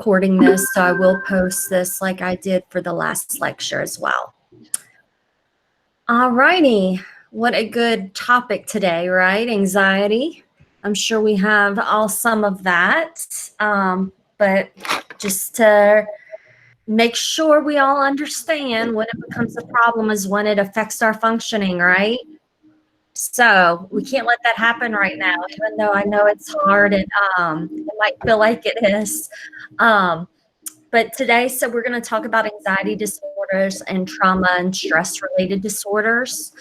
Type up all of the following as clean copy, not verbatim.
recording this, so I will post this like I did for the last lecture as well. All righty, what a good topic today, right? Anxiety. I'm sure we have all some of that, but just to make sure we all understand when it becomes a problem is when it affects our functioning, right? So we can't let that happen right now, even though I know it's hard and it might feel like it is. But today, so we're going to talk about anxiety disorders and trauma and stress-related disorders.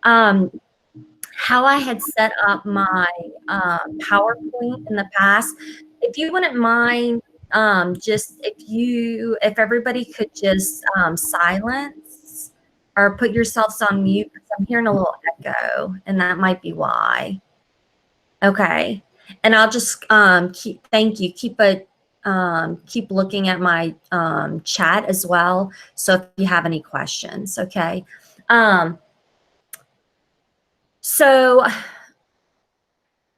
How I had set up my PowerPoint in the past, if you wouldn't mind, if everybody could just silence or put yourselves on mute, because I'm hearing a little echo, and that might be why. Okay, and I'll just keep looking at my chat as well. So if you have any questions, okay. So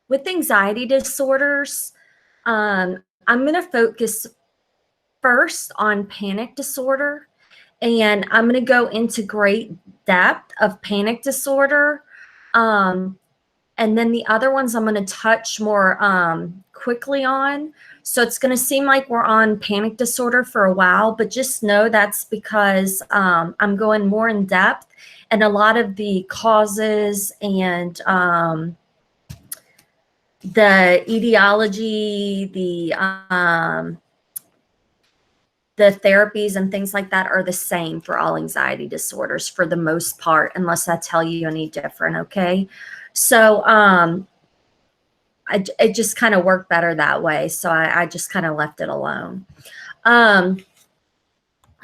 with anxiety disorders, I'm going to focus first on panic disorder, and I'm going to go into great depth of panic disorder. And then the other ones I'm going to touch more quickly on. So it's going to seem like we're on panic disorder for a while, but just know that's because I'm going more in depth, and a lot of the causes and the etiology, the therapies and things like that are the same for all anxiety disorders for the most part, unless I tell you any different, okay? So it just kind of worked better that way. So I just kind of left it alone.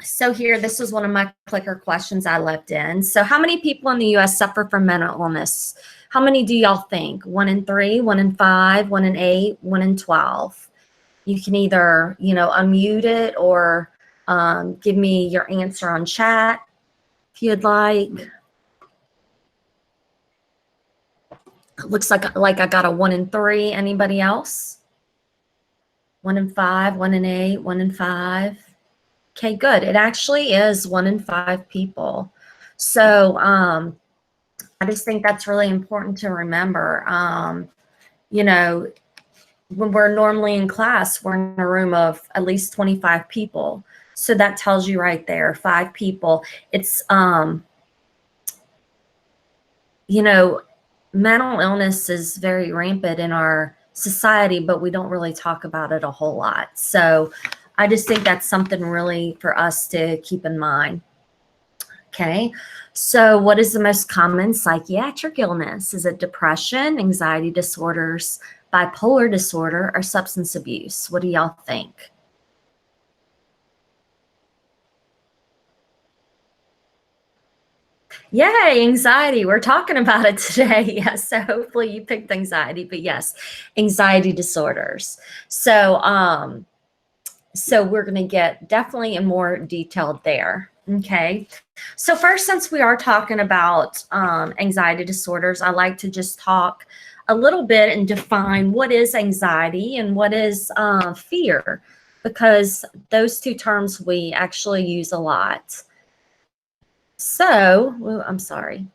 So here, this was one of my clicker questions I left in. So how many people in the US suffer from mental illness? How many do y'all think? 1 in 3, 1 in 5, 1 in 8, 1 in 12. You can either, unmute it or give me your answer on chat if you'd like. Looks like I got a 1 in 3. Anybody else? 1 in 5, 1 in 8, 1 in 5. Okay, good. It actually is 1 in 5 people. So I just think that's really important to remember. When we're normally in class, we're in a room of at least 25 people. So that tells you right there, 5 people. It's, mental illness is very rampant in our society, but we don't really talk about it a whole lot. So I just think that's something really for us to keep in mind. Okay, so what is the most common psychiatric illness? Is it depression, anxiety disorders, bipolar disorder, or substance abuse? What do y'all think? Yay, anxiety. We're talking about it today. Yes, so hopefully you picked anxiety, but yes, anxiety disorders. So we're going to get definitely in more detail there. Okay, so first, since we are talking about anxiety disorders, I like to just talk a little bit and define what is anxiety and what is fear, because those two terms we actually use a lot. So, I'm sorry.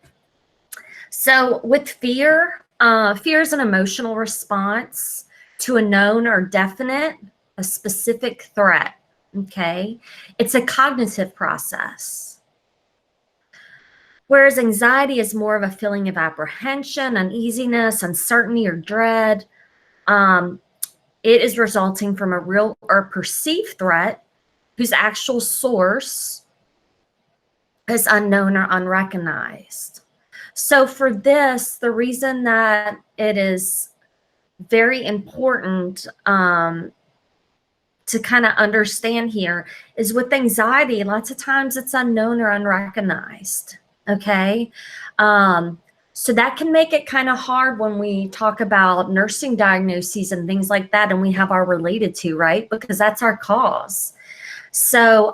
So with fear, fear is an emotional response to a known or definite, a specific threat, okay? It's a cognitive process. Whereas anxiety is more of a feeling of apprehension, uneasiness, uncertainty, or dread. It is resulting from a real or perceived threat whose actual source is unknown or unrecognized. So for this, the reason that it is very important to kind of understand here is with anxiety, lots of times it's unknown or unrecognized, okay? So that can make it kind of hard when we talk about nursing diagnoses and things like that, and we have our related to, right? Because that's our cause. So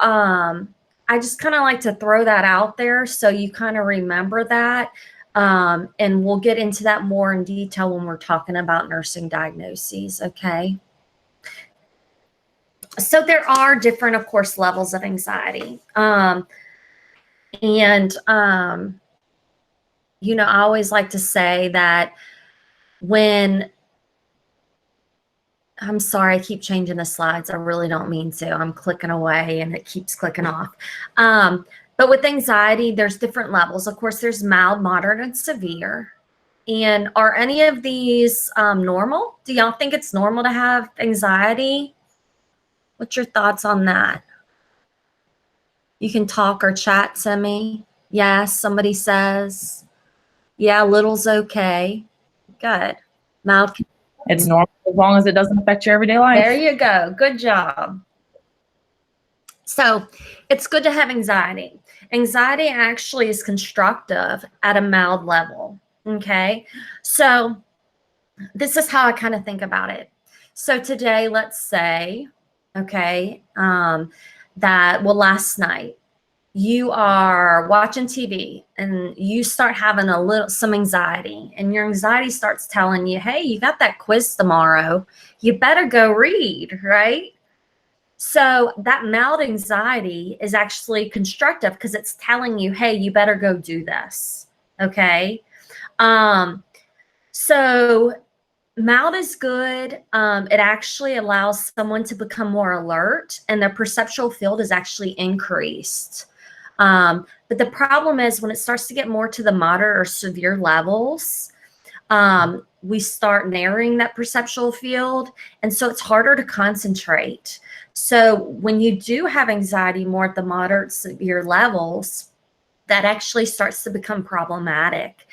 I just kind of like to throw that out there so you kind of remember that. And we'll get into that more in detail when we're talking about nursing diagnoses, okay? So there are different, of course, levels of anxiety. And you know, I always like to say that when, I'm sorry, I keep changing the slides. I really don't mean to. I'm clicking away and it keeps clicking off. But with anxiety, there's different levels. Of course, there's mild, moderate, and severe. And are any of these normal? Do y'all think it's normal to have anxiety? What's your thoughts on that? You can talk or chat to me. Yes, somebody says. Yeah, little's okay. Good. Mild. It's normal as long as it doesn't affect your everyday life. There you go. Good job. So it's good to have anxiety. Anxiety actually is constructive at a mild level. Okay. So this is how I kind of think about it. So today, let's say, okay, that, well, last night, you are watching TV and you start having some anxiety, and your anxiety starts telling you, hey, you got that quiz tomorrow. You better go read, right? So that mild anxiety is actually constructive because it's telling you, hey, you better go do this. Okay. So mild is good. It actually allows someone to become more alert, and their perceptual field is actually increased. But the problem is when it starts to get more to the moderate or severe levels, we start narrowing that perceptual field. And so it's harder to concentrate. So when you do have anxiety more at the moderate, severe levels, that actually starts to become problematic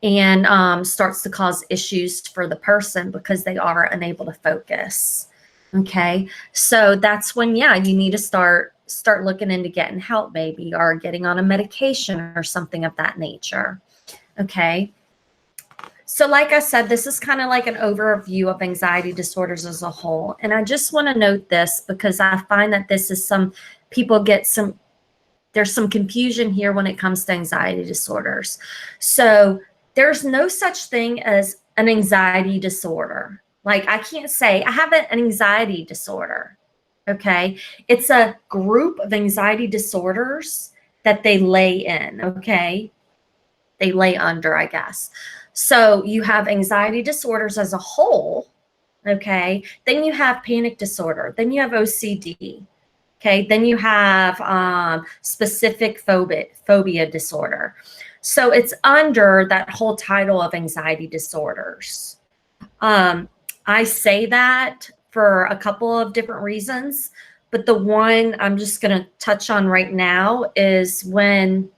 and starts to cause issues for the person because they are unable to focus. Okay, so that's when, yeah, you need to start looking into getting help, maybe, or getting on a medication or something of that nature. Okay. So like I said, this is kind of like an overview of anxiety disorders as a whole. And I just want to note this because I find that this is people get there's some confusion here when it comes to anxiety disorders. So there's no such thing as an anxiety disorder. Like, I can't say I have an anxiety disorder. Okay. It's a group of anxiety disorders that they lay in. Okay. They lay under, I guess. So you have anxiety disorders as a whole. Okay. Then you have panic disorder. Then you have OCD. Okay. Then you have specific phobia disorder. So it's under that whole title of anxiety disorders. I say that for a couple of different reasons, but the one I'm just going to touch on right now is when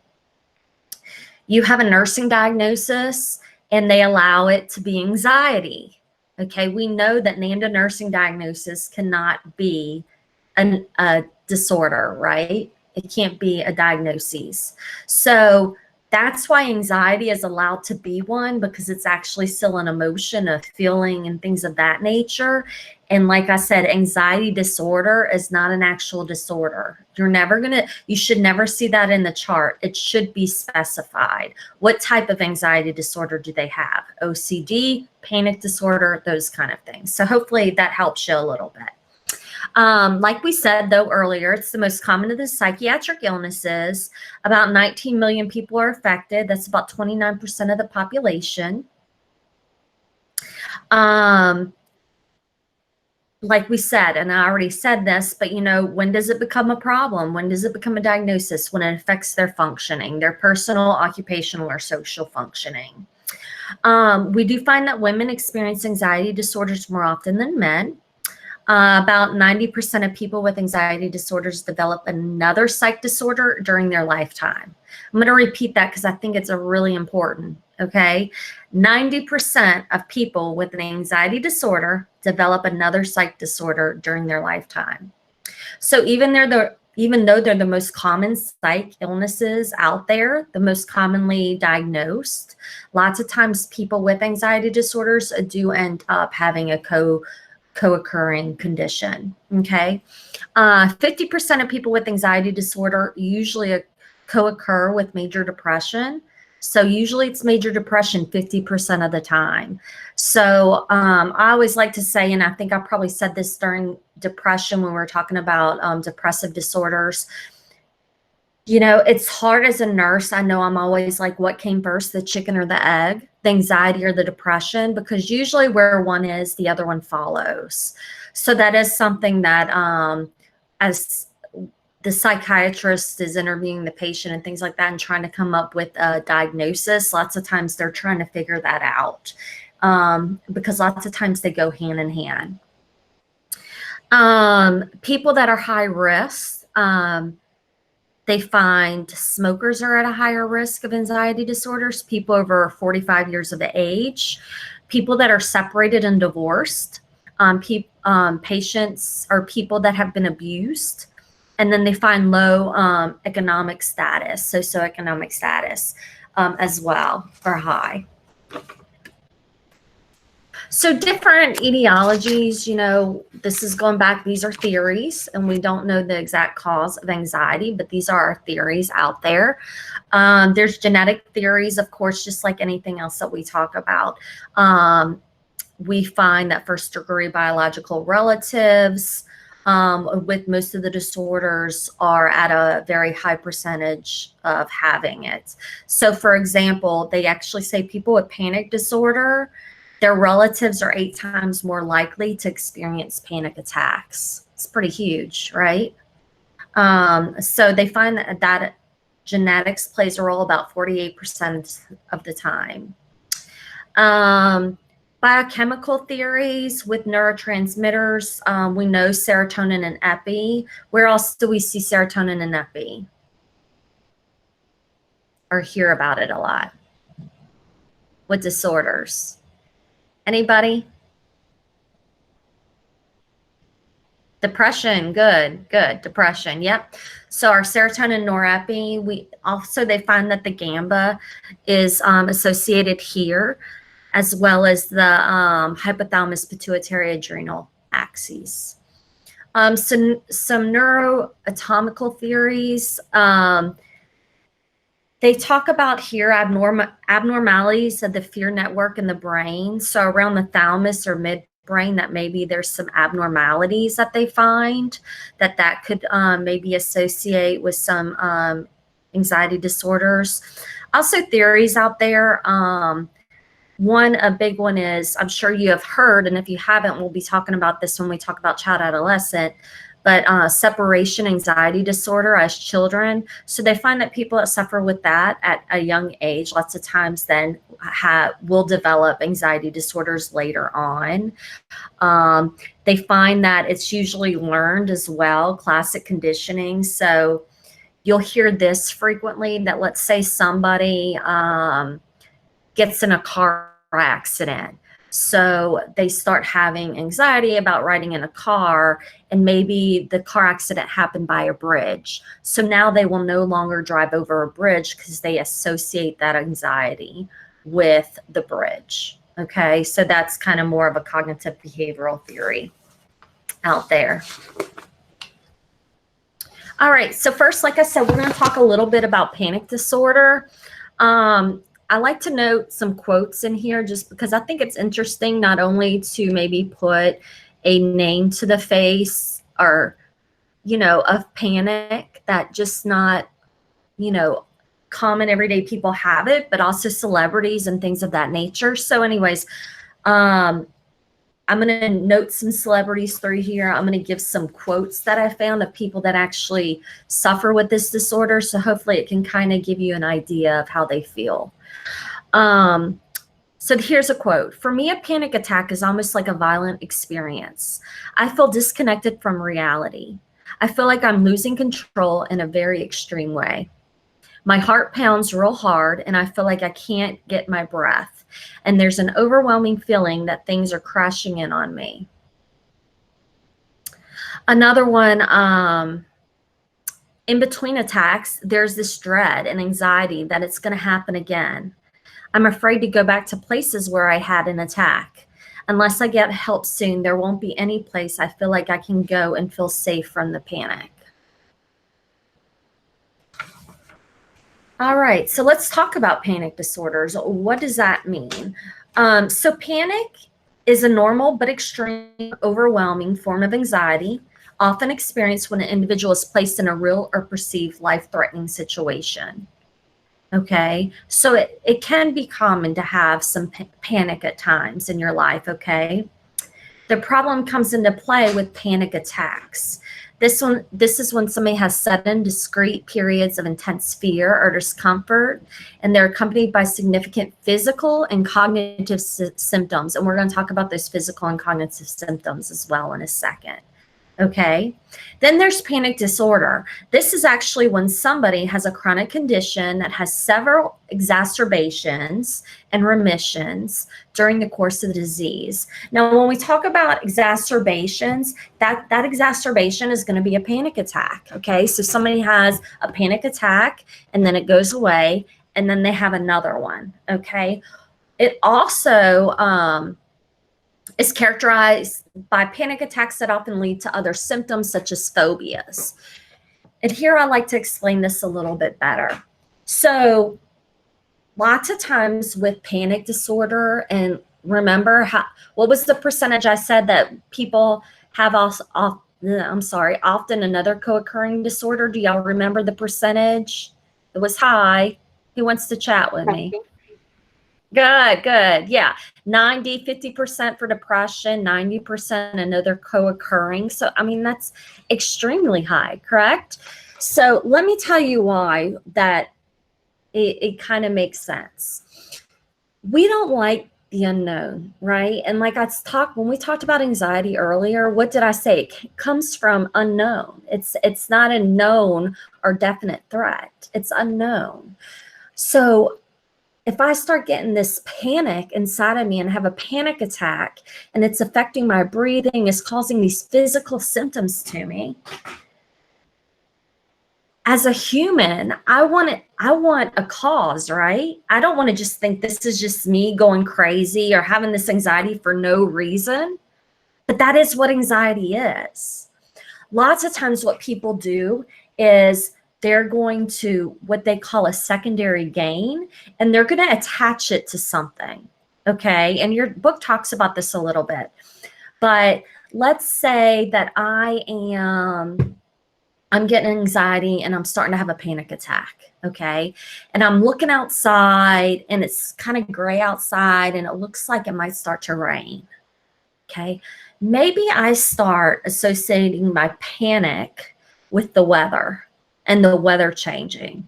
you have a nursing diagnosis and they allow it to be anxiety. Okay, we know that NAMDA nursing diagnosis cannot be a disorder, right? It can't be a diagnosis. So that's why anxiety is allowed to be one, because it's actually still an emotion, a feeling, and things of that nature. And like I said, anxiety disorder is not an actual disorder. You should never see that in the chart. It should be specified. What type of anxiety disorder do they have? OCD, panic disorder, those kind of things. So hopefully that helps you a little bit. Like we said, though, earlier, it's the most common of the psychiatric illnesses. About 19 million people are affected. That's about 29% of the population. Like we said, and I already said this, but you know, when does it become a problem? When does it become a diagnosis? When it affects their functioning, their personal, occupational, or social functioning. We do find that women experience anxiety disorders more often than men. About 90% of people with anxiety disorders develop another psych disorder during their lifetime. I'm going to repeat that because I think it's a really important, okay? 90% of people with an anxiety disorder develop another psych disorder during their lifetime. So even though they're the most common psych illnesses out there, the most commonly diagnosed, lots of times people with anxiety disorders do end up having a co-occurring condition. Okay. 50% of people with anxiety disorder usually co-occur with major depression. So usually it's major depression 50% of the time. So I always like to say, and I think I probably said this during depression when we were talking about depressive disorders, you know, it's hard as a nurse. I know I'm always like, what came first, the chicken or the egg, the anxiety or the depression? Because usually where one is, the other one follows. So that is something that as the psychiatrist is interviewing the patient and things like that and trying to come up with a diagnosis, lots of times they're trying to figure that out because lots of times they go hand in hand. People that are high risk, they find smokers are at a higher risk of anxiety disorders, people over 45 years of age, people that are separated and divorced, patients or people that have been abused. And then they find low economic status, socioeconomic status as well, or high. So different etiologies, you know, this is going back, these are theories, and we don't know the exact cause of anxiety, but these are our theories out there. There's genetic theories, of course, just like anything else that we talk about. We find that first degree biological relatives with most of the disorders are at a very high percentage of having it. So for example, they actually say people with panic disorder, their relatives are 8 times more likely to experience panic attacks. It's pretty huge, right? So they find that genetics plays a role about 48% of the time. Biochemical theories with neurotransmitters, we know serotonin and epi. Where else do we see serotonin and epi? Or hear about it a lot? What disorders? Anybody? Depression, good. Depression, yep. So our serotonin, norepi, they find that the GABA is associated here, as well as the hypothalamus pituitary adrenal axes. Some neuroanatomical theories. They talk about here abnormalities of the fear network in the brain. So around the thalamus or midbrain, that maybe there's some abnormalities that they find that could maybe associate with some anxiety disorders. Also theories out there. A big one is, I'm sure you have heard, and if you haven't, we'll be talking about this when we talk about child adolescent, but separation anxiety disorder as children. So they find that people that suffer with that at a young age, lots of times then will develop anxiety disorders later on. They find that it's usually learned as well, classic conditioning. So you'll hear this frequently, that let's say somebody gets in a car accident. So they start having anxiety about riding in a car, and maybe the car accident happened by a bridge. So now they will no longer drive over a bridge because they associate that anxiety with the bridge. Okay, so that's kind of more of a cognitive behavioral theory out there. All right, so first, like I said, we're going to talk a little bit about panic disorder. I like to note some quotes in here just because I think it's interesting not only to maybe put a name to the face or, you know, of panic that just not, you know, common everyday people have it, but also celebrities and things of that nature. So anyways, I'm going to note some celebrities through here. I'm going to give some quotes that I found of people that actually suffer with this disorder. So hopefully it can kind of give you an idea of how they feel. So here's a quote. For me, a panic attack is almost like a violent experience. I feel disconnected from reality. I feel like I'm losing control in a very extreme way. My heart pounds real hard and I feel like I can't get my breath. And there's an overwhelming feeling that things are crashing in on me. Another one, in between attacks, there's this dread and anxiety that it's going to happen again. I'm afraid to go back to places where I had an attack. Unless I get help soon, there won't be any place I feel like I can go and feel safe from the panic. All right, so let's talk about panic disorders. What does that mean? So panic is a normal but extreme, overwhelming form of anxiety, often experienced when an individual is placed in a real or perceived life-threatening situation. Okay, so it can be common to have some panic at times in your life, okay? The problem comes into play with panic attacks. This is when somebody has sudden, discrete periods of intense fear or discomfort, and they're accompanied by significant physical and cognitive symptoms. And we're going to talk about those physical and cognitive symptoms as well in a second. Okay. Then there's panic disorder. This is actually when somebody has a chronic condition that has several exacerbations and remissions during the course of the disease. Now, when we talk about exacerbations, that exacerbation is going to be a panic attack. Okay. So somebody has a panic attack and then it goes away and then they have another one. Okay. It also, is characterized by panic attacks that often lead to other symptoms such as phobias. And here I like to explain this a little bit better. So lots of times with panic disorder, and remember what was the percentage I said that people have often another co-occurring disorder? Do y'all remember the percentage? It was high. Who wants to chat with me? Good, good. Yeah. 50% for depression, 90% another co-occurring. So, I mean, that's extremely high, correct? So let me tell you why that it kind of makes sense. We don't like the unknown, right? And like when we talked about anxiety earlier, what did I say? It comes from unknown. It's not a known or definite threat. It's unknown. So if I start getting this panic inside of me and have a panic attack and it's affecting my breathing, it's causing these physical symptoms to me, as a human, I want a cause, right? I don't want to just think this is just me going crazy or having this anxiety for no reason. But that is what anxiety is. Lots of times what people do is they're going to what they call a secondary gain, and they're going to attach it to something. Okay. And your book talks about this a little bit, but let's say that I'm getting anxiety and I'm starting to have a panic attack. Okay. And I'm looking outside and it's kind of gray outside and it looks like it might start to rain. Okay. Maybe I start associating my panic with the weather and the weather changing.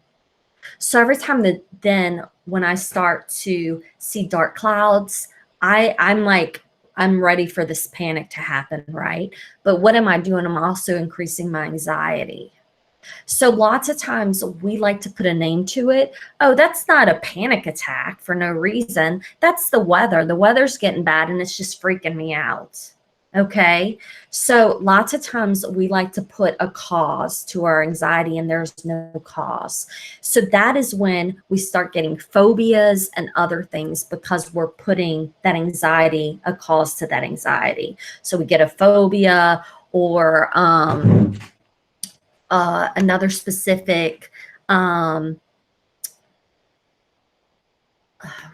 So every time then when I start to see dark clouds, I'm like, I'm ready for this panic to happen, right? But what am I doing? I'm also increasing my anxiety. So lots of times we like to put a name to it. Oh, that's not a panic attack for no reason. That's the weather. The weather's getting bad and it's just freaking me out. Okay. So lots of times we like to put a cause to our anxiety and there's no cause. So that is when we start getting phobias and other things because we're putting that anxiety, a cause to that anxiety. So we get a phobia or another specific,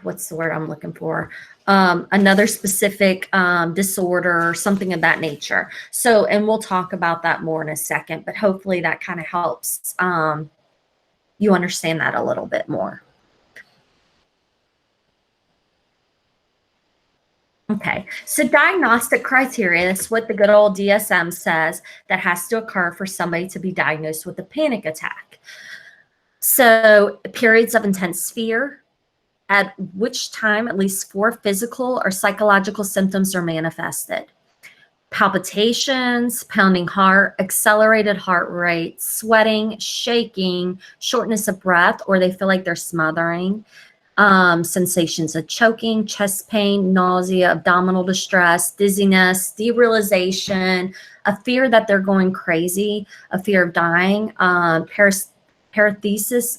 what's the word I'm looking for? Another specific disorder or something of that nature. So, and we'll talk about that more in a second, but hopefully that kind of helps you understand that a little bit more. Okay, so diagnostic criteria, that's what the good old DSM says that has to occur for somebody to be diagnosed with a panic attack. So periods of intense fear, at which time at least 4 physical or psychological symptoms are manifested. Palpitations, pounding heart, accelerated heart rate, sweating, shaking, shortness of breath, or they feel like they're smothering, sensations of choking, chest pain, nausea, abdominal distress, dizziness, derealization, a fear that they're going crazy, a fear of dying, paresthesia,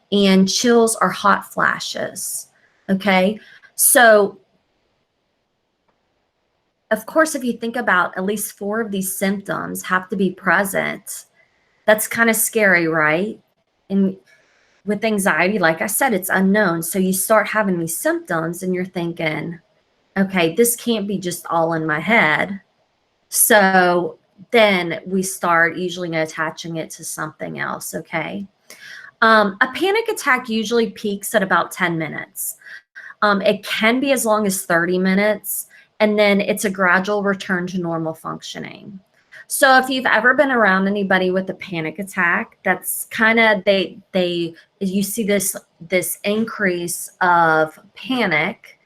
and chills or hot flashes. Okay, so of course, if you think about at least 4 of these symptoms have to be present, that's kind of scary, right? And with anxiety, like I said, it's unknown. So you start having these symptoms and you're thinking, okay, this can't be just all in my head. So then we start usually attaching it to something else, okay? A panic attack usually peaks at about 10 minutes. It can be as long as 30 minutes, and then it's a gradual return to normal functioning. So if you've ever been around anybody with a panic attack, that's kind of you see this increase of panic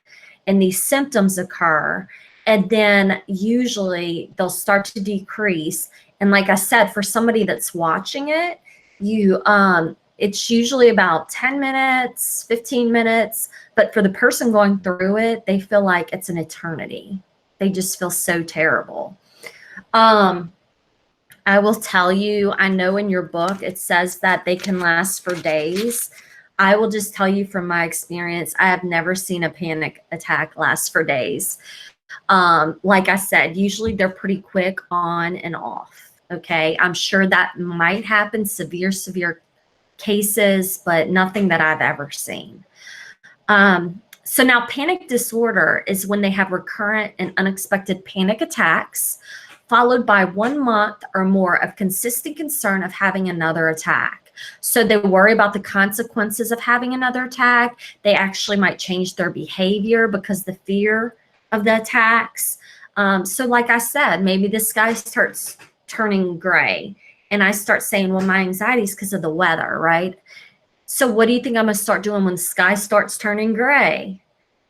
and these symptoms occur, and then usually they'll start to decrease. And like I said, for somebody that's watching it, it's usually about 10 minutes, 15 minutes, but for the person going through it, they feel like it's an eternity. They just feel so terrible. I will tell you, I know in your book it says that they can last for days. I will just tell you from my experience, I have never seen a panic attack last for days. Like I said, usually they're pretty quick on and off. Okay. I'm sure that might happen, severe cases, but nothing that I've ever seen. So now panic disorder is when they have recurrent and unexpected panic attacks, followed by 1 month or more of consistent concern of having another attack. So they worry about the consequences of having another attack. They actually might change their behavior because the fear of the attacks. So like I said, maybe the sky starts turning gray and I start saying, well, my anxiety is because of the weather, right? So what do you think I'm going to start doing when the sky starts turning gray?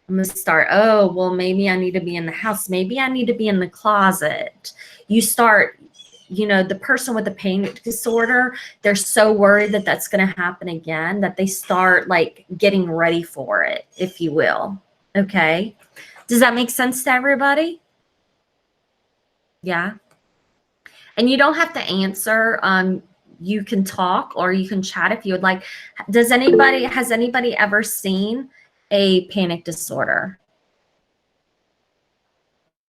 I'm going to start, oh, well, maybe I need to be in the house. Maybe I need to be in the closet. You start, the person with the panic disorder, they're so worried that that's going to happen again that they start like getting ready for it, if you will. Okay. Does that make sense to everybody? Yeah. And you don't have to answer. You can talk or you can chat if you would like. Has anybody ever seen a panic disorder?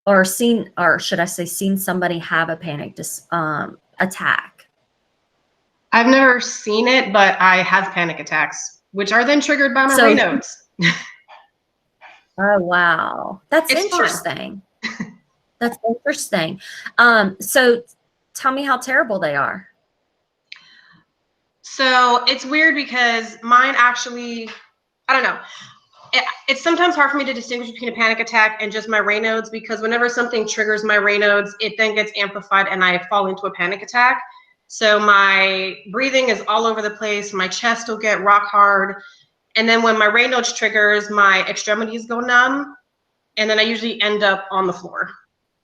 Or should I say seen somebody have a panic attack? I've never seen it, but I have panic attacks, which are then triggered by my Raynaud's. Oh, wow. That's interesting. That's interesting. So tell me how terrible they are. So it's weird because mine actually, I don't know. It's sometimes hard for me to distinguish between a panic attack and just my Raynaud's, because whenever something triggers my Raynaud's, it then gets amplified and I fall into a panic attack. So my breathing is all over the place. My chest will get rock hard. And then when my Raynaud's triggers, my extremities go numb. And then I usually end up on the floor.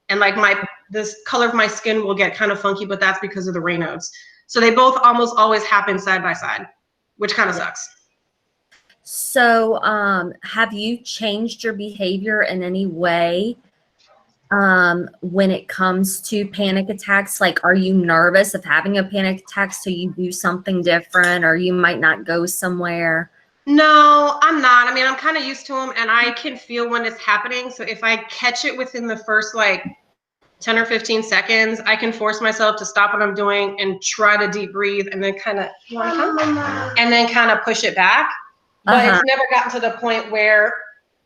And like this color of my skin will get kind of funky, but that's because of the Raynaud's. So they both almost always happen side by side, which kind of sucks. So have you changed your behavior in any way when it comes to panic attacks? Like, are you nervous of having a panic attack so you do something different, or you might not go somewhere? No, I'm not. I mean, I'm kind of used to them and I can feel when it's happening. So if I catch it within the first like 10 or 15 seconds, I can force myself to stop what I'm doing and try to deep breathe and then kind of push it back. But it's never gotten to the point where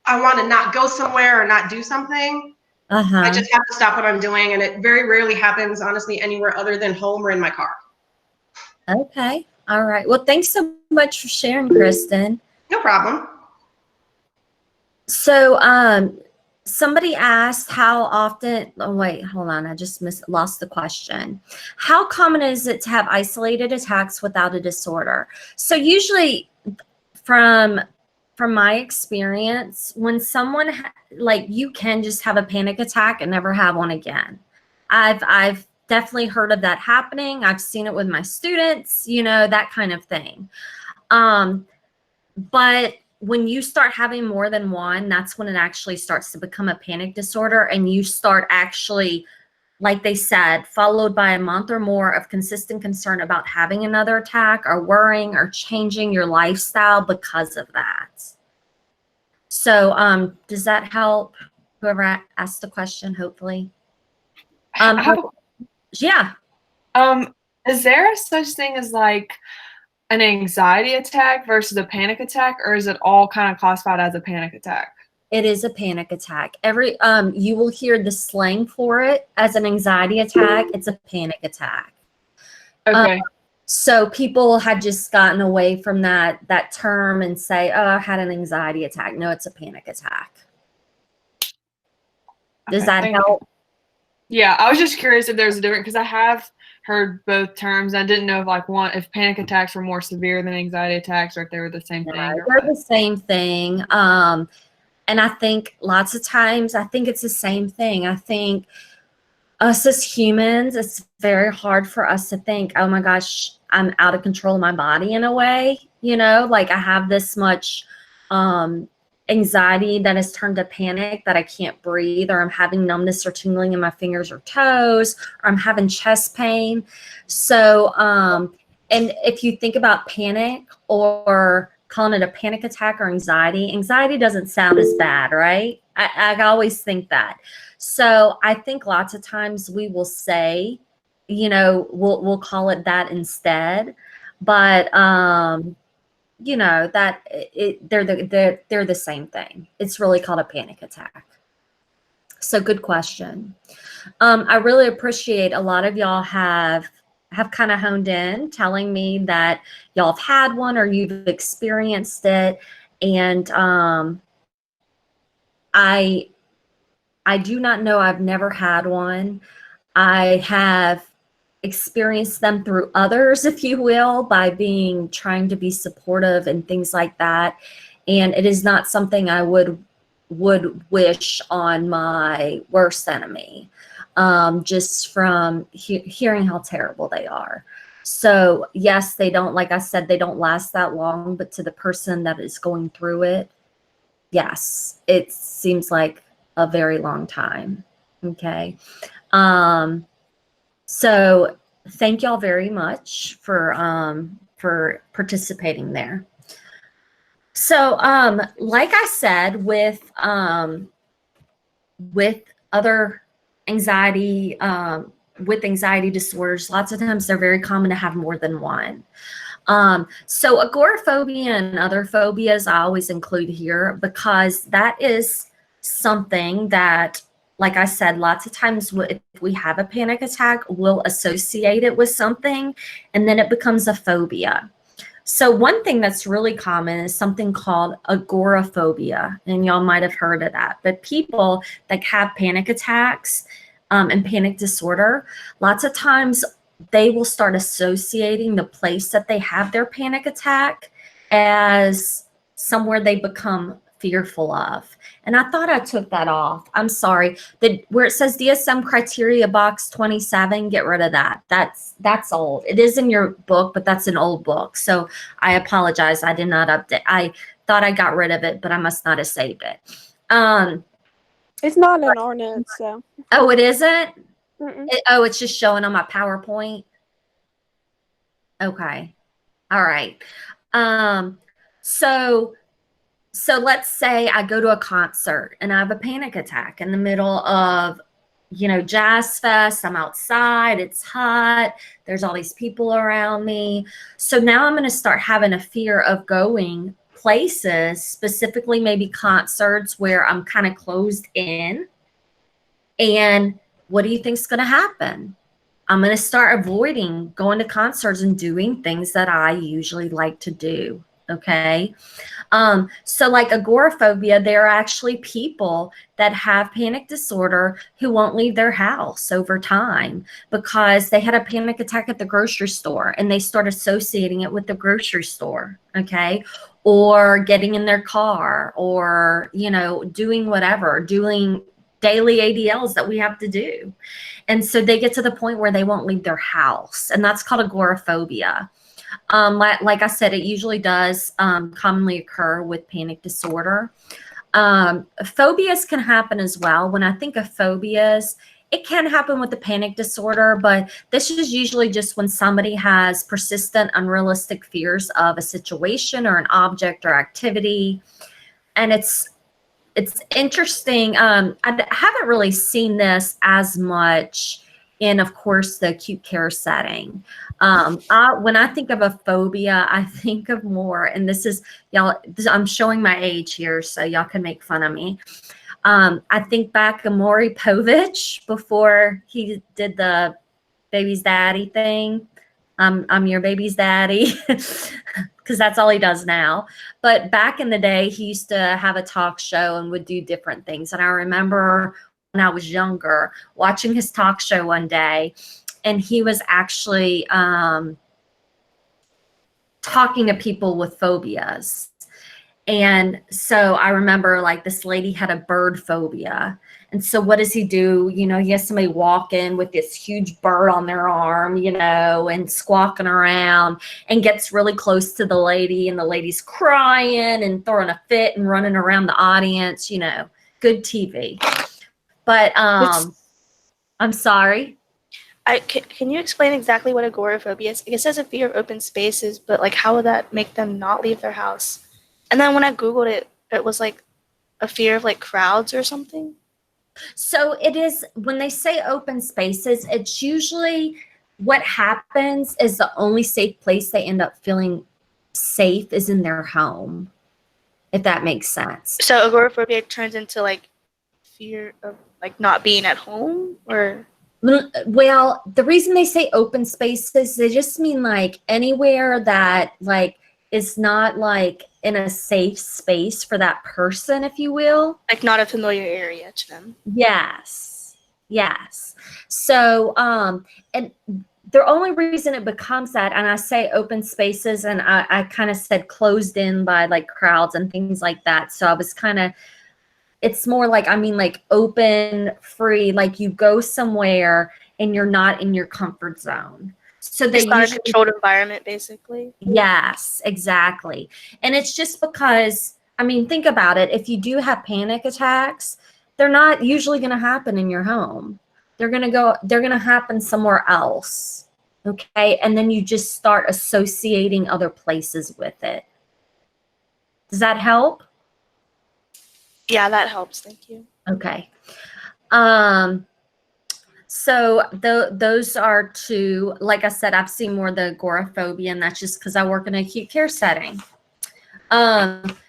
I want to not go somewhere or not do something. I just have to stop what I'm doing. And it very rarely happens, honestly, anywhere other than home or in my car. Okay. All right. Well, thanks so much for sharing, Kristen. No problem. So somebody asked how often, oh wait, hold on. I just lost the question. How common is it to have isolated attacks without a disorder? So usually from my experience, when someone like you can just have a panic attack and never have one again. I've definitely heard of that happening. I've seen it with my students, that kind of thing. But when you start having more than one, that's when it actually starts to become a panic disorder, and you start actually, like they said, followed by a month or more of consistent concern about having another attack or worrying or changing your lifestyle because of that. So does that help whoever asked the question, hopefully? Yeah. Is there a such thing as like an anxiety attack versus a panic attack, or is it all kind of classified as a panic attack? It is a panic attack. You will hear the slang for it as an anxiety attack. It's a panic attack. Okay. So people had just gotten away from that term and say, "Oh, I had an anxiety attack." No, it's a panic attack. Does Okay, that thank you. help? Yeah, I was just curious if there's a difference because I have heard both terms. I didn't know if panic attacks were more severe than anxiety attacks or if they were the same thing. Or They're what. the same thing. And I think lots of times, I think it's the same thing. I think us as humans, it's very hard for us to think, oh my gosh, I'm out of control of my body in a way, like I have this much anxiety that has turned to panic that I can't breathe, or I'm having numbness or tingling in my fingers or toes, or I'm having chest pain. So, and if you think about panic or calling it a panic attack or anxiety doesn't sound as bad, right? I always think that. So I think lots of times we will say, we'll call it that instead, but they're the same thing. It's really called a panic attack. So good question. I really appreciate a lot of y'all have kind of honed in, telling me that y'all have had one or you've experienced it, and I do not know. I've never had one. I have experienced them through others, if you will, by trying to be supportive and things like that. And it is not something I would wish on my worst enemy, just from hearing how terrible they are. So yes, they don't, like I said, they don't last that long, but to the person that is going through it, yes, it seems like a very long time. Okay. So thank y'all very much for participating there. So, like I said, with other anxiety, with anxiety disorders, lots of times they're very common to have more than one. So agoraphobia and other phobias I always include here because that is something that, like I said, lots of times if we have a panic attack, we'll associate it with something and then it becomes a phobia. So one thing that's really common is something called agoraphobia, and y'all might have heard of that. But people that have panic attacks and panic disorder, lots of times they will start associating the place that they have their panic attack as somewhere they become fearful of. And I thought I took that off. I'm sorry. Where it says DSM criteria box 27, get rid of that. That's old. It is in your book, but that's an old book. So I apologize. I did not update. I thought I got rid of it, but I must not have saved it. It's not in our notes, so. Oh, it isn't? Mm-mm. It's just showing on my PowerPoint. Okay. All right. So let's say I go to a concert and I have a panic attack in the middle of, Jazz Fest. I'm outside. It's hot. There's all these people around me. So now I'm going to start having a fear of going places, specifically maybe concerts where I'm kind of closed in. And what do you think is going to happen? I'm going to start avoiding going to concerts and doing things that I usually like to do. Okay. So like agoraphobia, there are actually people that have panic disorder who won't leave their house over time because they had a panic attack at the grocery store and they start associating it with the grocery store. Okay. Or getting in their car or, doing whatever, doing daily ADLs that we have to do. And so they get to the point where they won't leave their house, and that's called agoraphobia. Like I said, it usually does commonly occur with panic disorder. Phobias can happen as well. When I think of phobias, it can happen with the panic disorder, but this is usually just when somebody has persistent, unrealistic fears of a situation or an object or activity. And it's interesting. I haven't really seen this as much in, of course, the acute care setting. When I think of a phobia, I think of more, and this is, y'all, I'm showing my age here, so y'all can make fun of me. I think back to Maury Povich before he did the baby's daddy thing. I'm your baby's daddy, because that's all he does now. But back in the day, he used to have a talk show and would do different things. And I remember when I was younger watching his talk show one day, and he was actually talking to people with phobias. And so I remember, like, this lady had a bird phobia. And so what does he do? You know, he has somebody walk in with this huge bird on their arm, you know, and squawking around, and gets really close to the lady, and the lady's crying and throwing a fit and running around the audience, you know, good TV. But I'm sorry. Can you explain exactly what agoraphobia is? I guess it's a fear of open spaces, but like how would that make them not leave their house? And then when I Googled it, it was like a fear of like crowds or something. So it is, when they say open spaces, it's usually what happens is the only safe place they end up feeling safe is in their home, if that makes sense. So agoraphobia turns into like fear of like not being at home, or? Well, the reason they say open spaces, they just mean like anywhere that like is not like in a safe space for that person, if you will. Like not a familiar area to them. Yes. Yes. So, and the only reason it becomes that, and I say open spaces, and I kind of said closed in by like crowds and things like that. So I was kind of, it's more like, I mean, like open, free, like you go somewhere and you're not in your comfort zone. So they It's not usually, a controlled environment, basically. yes, exactly. And it's just because, I mean, think about it. If you do have panic attacks, they're not usually going to happen in your home. They're going to happen somewhere else. Okay. And then you just start associating other places with it. Does that help? Yeah, that helps. Thank you. Okay. So those are two. Like I said, I've seen more of the agoraphobia, and that's just because I work in an acute care setting.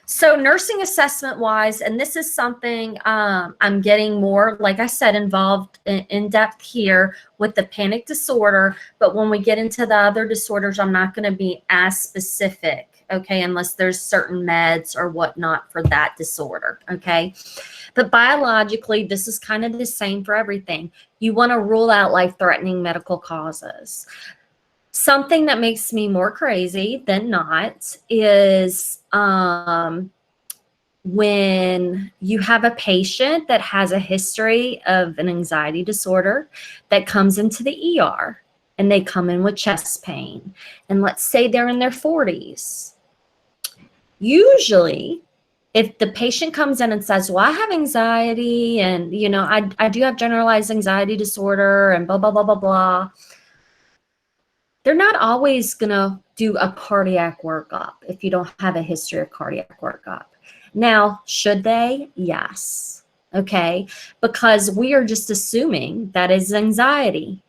So nursing assessment wise, and this is something I'm getting more, like I said, involved in depth here with the panic disorder. But when we get into the other disorders, I'm not going to be as specific, okay, unless there's certain meds or whatnot for that disorder, okay? But biologically, this is kind of the same for everything. You want to rule out life-threatening medical causes. Something that makes me more crazy than not is when you have a patient that has a history of an anxiety disorder that comes into the ER, and they come in with chest pain. And let's say they're in their 40s. Usually, if the patient comes in and says, well, I have anxiety, and, you know, I do have generalized anxiety disorder, and blah, blah, blah, blah, blah, they're not always going to do a cardiac workup if you don't have a history of cardiac workup. Now, should they? Yes. Okay. Because we are just assuming that is anxiety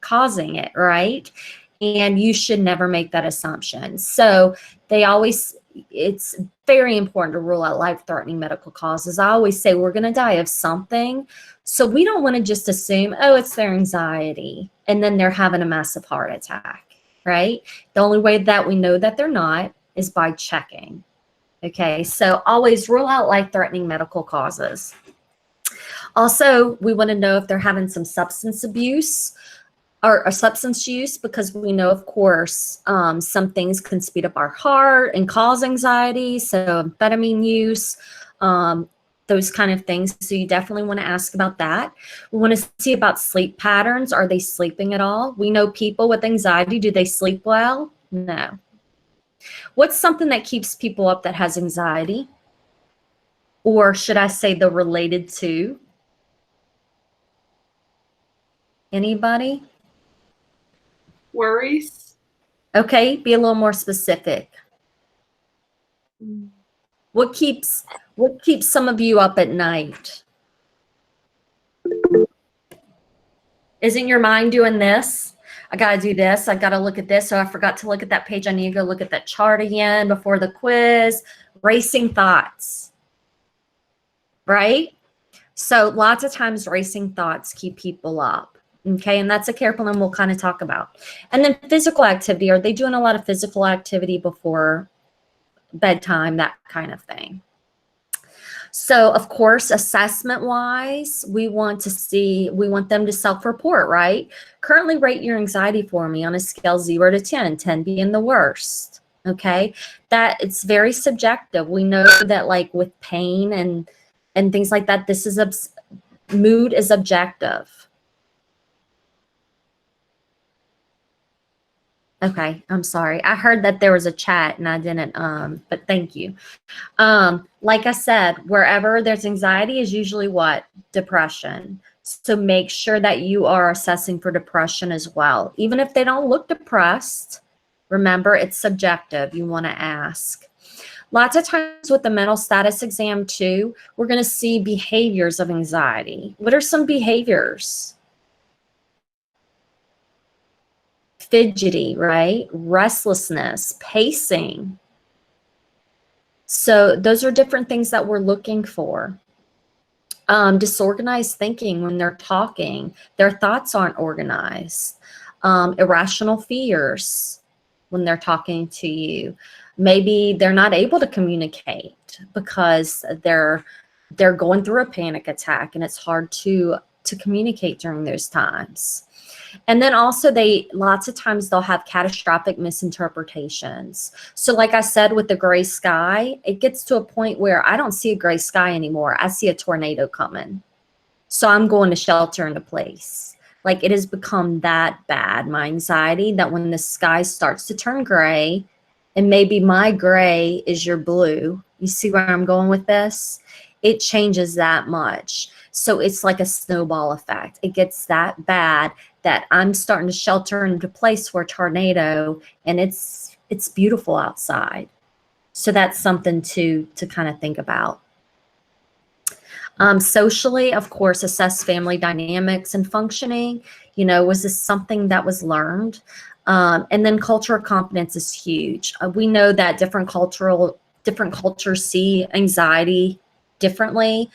causing it, right? And you should never make that assumption. So they always, it's very important to rule out life-threatening medical causes. I always say we're going to die of something. So we don't want to just assume, oh, it's their anxiety, and then they're having a massive heart attack, right? The only way that we know that they're not is by checking. Okay, so always rule out life-threatening medical causes. Also, we want to know if they're having some substance abuse or substance use, because we know, of course, some things can speed up our heart and cause anxiety. So amphetamine use, those kind of things. So you definitely want to ask about that. We want to see about sleep patterns. Are they sleeping at all? We know people with anxiety, do they sleep well? No. What's something that keeps people up that has anxiety? Or should I say the related to? Anybody? Worries. Okay, be a little more specific. What keeps some of you up at night? Isn't your mind doing this? I got to do this. I got to look at this. So I forgot to look at that page. I need to go look at that chart again before the quiz. Racing thoughts, right? So lots of times racing thoughts keep people up. Okay, and that's a careful one we'll kind of talk about. And then physical activity. Are they doing a lot of physical activity before bedtime, that kind of thing? So of course, assessment wise, we want them to self-report, right? Currently rate your anxiety for me on a scale 0 to 10, 10 being the worst. Okay, that it's very subjective. We know that like with pain and things like that, this is mood is objective. Okay, I'm sorry. I heard that there was a chat and I didn't, but thank you. Like I said, wherever there's anxiety is usually what? Depression. So make sure that you are assessing for depression as well. Even if they don't look depressed, remember it's subjective. You want to ask. Lots of times with the mental status exam too, we're going to see behaviors of anxiety. What are some behaviors? Fidgety, right? Restlessness, pacing. So those are different things that we're looking for. Disorganized thinking when they're talking, their thoughts aren't organized. Irrational fears when they're talking to you. Maybe they're not able to communicate because they're going through a panic attack and it's hard to communicate during those times. And then also lots of times they'll have catastrophic misinterpretations. So like I said, with the gray sky, it gets to a point where I don't see a gray sky anymore. I see a tornado coming. So I'm going to shelter into place. Like it has become that bad, my anxiety, that when the sky starts to turn gray, and maybe my gray is your blue. You see where I'm going with this? It changes that much. So it's like a snowball effect. It gets that bad that I'm starting to shelter into place for a tornado, and it's beautiful outside. So that's something to kind of think about. Socially, of course, assess family dynamics and functioning. You know, was this something that was learned? And then cultural competence is huge. We know that different cultures see anxiety differently.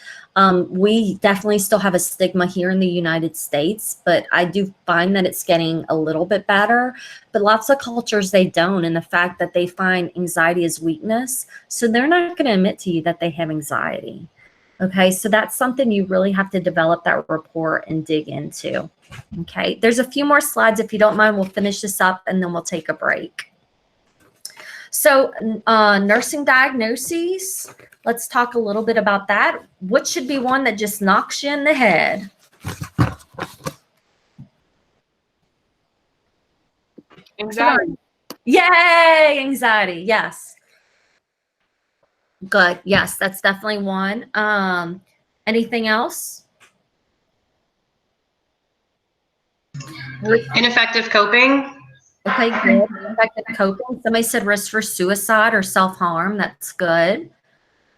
We definitely still have a stigma here in the United States, but I do find that it's getting a little bit better. But lots of cultures, they don't. And the fact that they find anxiety as weakness, so they're not going to admit to you that they have anxiety. Okay, so that's something you really have to develop that rapport and dig into. Okay, there's a few more slides. If you don't mind, we'll finish this up and then we'll take a break. So nursing diagnoses, let's talk a little bit about that. What should be one that just knocks you in the head? Anxiety. Yay, anxiety, yes. Good, yes, that's definitely one. Anything else? Ineffective coping. Okay, good. Effective coping. Somebody said risk for suicide or self-harm. That's good.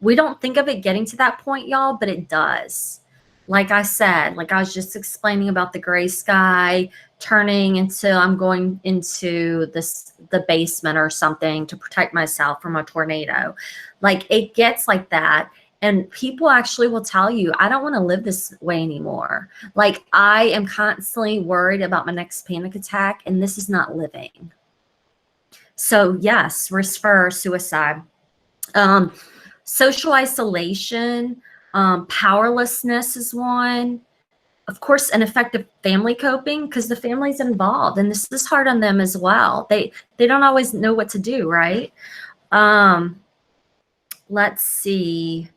We don't think of it getting to that point, y'all, but it does. Like I said, like I was just explaining about the gray sky turning into I'm going into the basement or something to protect myself from a tornado. Like it gets like that. And people actually will tell you, I don't want to live this way anymore. Like I am constantly worried about my next panic attack, and this is not living. So yes, risk for suicide. Social isolation, powerlessness is one. Of course, ineffective family coping, because the family's involved, and this is hard on them as well. They don't always know what to do, right? Let's see.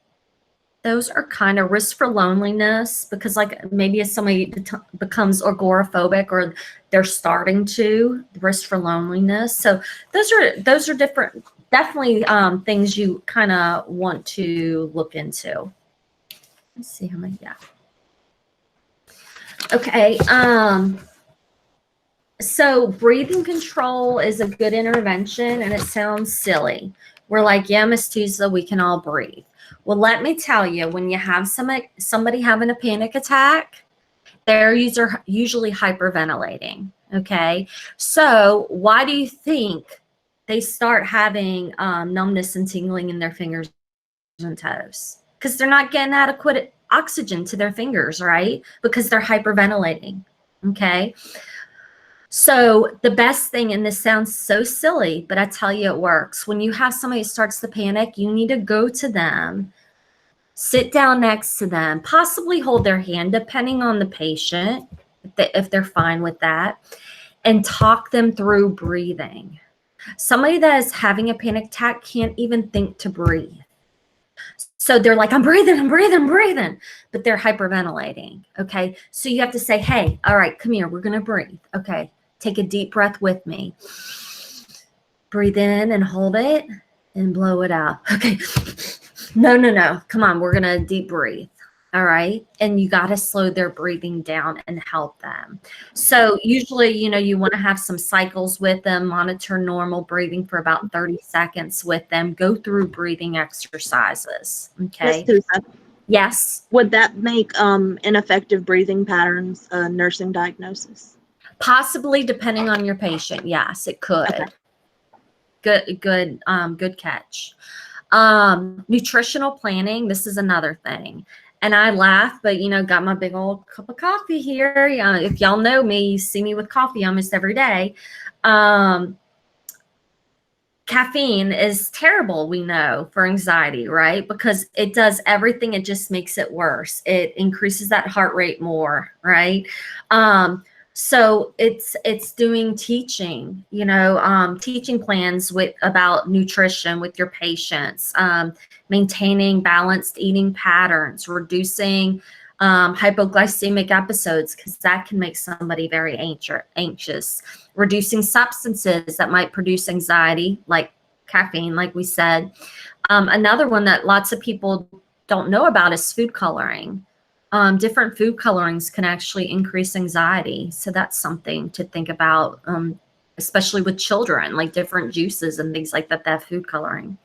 Those are kind of risk for loneliness, because like maybe if somebody becomes agoraphobic or they're starting to, risk for loneliness. So those are different, definitely things you kind of want to look into. Let's see how many, yeah. Okay, so breathing control is a good intervention, and it sounds silly. We're like, yeah, Miss Tuesday, we can all breathe. Well, let me tell you, when you have somebody having a panic attack they're usually hyperventilating. Okay. So why do you think they start having numbness and tingling in their fingers and toes? Because they're not getting adequate oxygen to their fingers, right? Because they're hyperventilating. Okay. So the best thing, and this sounds so silly, but I tell you it works. When you have somebody who starts to panic, you need to go to them, sit down next to them, possibly hold their hand, depending on the patient, if they're fine with that, and talk them through breathing. Somebody that is having a panic attack can't even think to breathe. So they're like, I'm breathing, but they're hyperventilating. Okay. So you have to say, hey, all right, come here. We're going to breathe. Okay. Take a deep breath with me. Breathe in and hold it and blow it out. Okay. No. Come on. We're going to deep breathe. All right. And you got to slow their breathing down and help them. So usually, you want to have some cycles with them, monitor normal breathing for about 30 seconds with them, go through breathing exercises. Okay. Miss Sousa, Yes. would that make ineffective breathing patterns a nursing diagnosis? Possibly, depending on your patient. Yes, it could. Okay. Good catch. Nutritional planning. This is another thing. And I laugh, but got my big old cup of coffee here. If y'all know me, you see me with coffee almost every day. Caffeine is terrible, we know, for anxiety, right? Because it does everything. It just makes it worse. It increases that heart rate more, right? So it's doing teaching, teaching plans about nutrition with your patients, maintaining balanced eating patterns, reducing hypoglycemic episodes, because that can make somebody very anxious, reducing substances that might produce anxiety, like caffeine, like we said. Another one that lots of people don't know about is food coloring. Different food colorings can actually increase anxiety. So that's something to think about, especially with children, like different juices and things like that, that food coloring.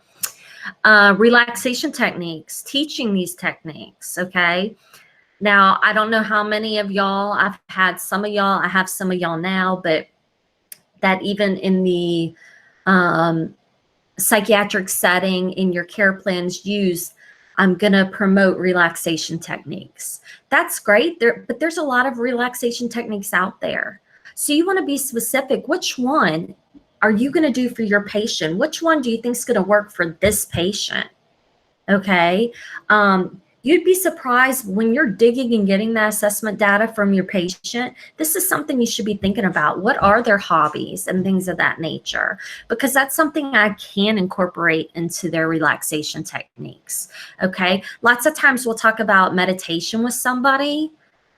Relaxation techniques, teaching these techniques, okay? Now, I don't know how many of y'all, I have some of y'all now, but that even in the psychiatric setting in your care plans I'm going to promote relaxation techniques. That's great, but there's a lot of relaxation techniques out there. So you want to be specific. Which one are you going to do for your patient? Which one do you think is going to work for this patient? Okay. You'd be surprised when you're digging and getting that assessment data from your patient. This is something you should be thinking about. What are their hobbies and things of that nature? Because that's something I can incorporate into their relaxation techniques. Okay. Lots of times we'll talk about meditation with somebody,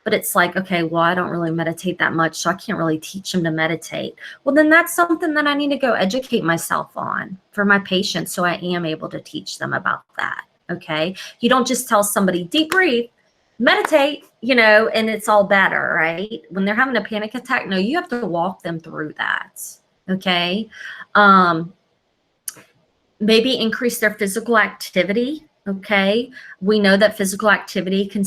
but it's like, okay, well, I don't really meditate that much, so I can't really teach them to meditate. Well, then that's something that I need to go educate myself on for my patients, so I am able to teach them about that. Okay. You don't just tell somebody deep breathe, meditate, and it's all better, right? When they're having a panic attack, no, you have to walk them through that. Okay. Maybe increase their physical activity. Okay. We know that physical activity can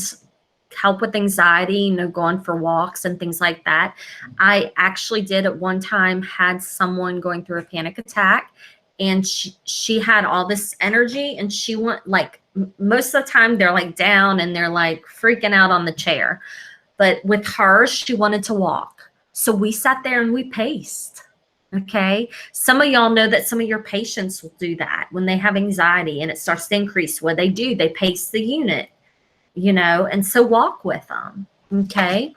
help with anxiety, going for walks and things like that. I actually did at one time had someone going through a panic attack, and she had all this energy, and she went, like, most of the time they're like down and they're like freaking out on the chair. But with her, she wanted to walk. So we sat there and we paced. Okay. Some of y'all know that some of your patients will do that when they have anxiety and it starts to increase. What they do, they pace the unit, and so walk with them. Okay.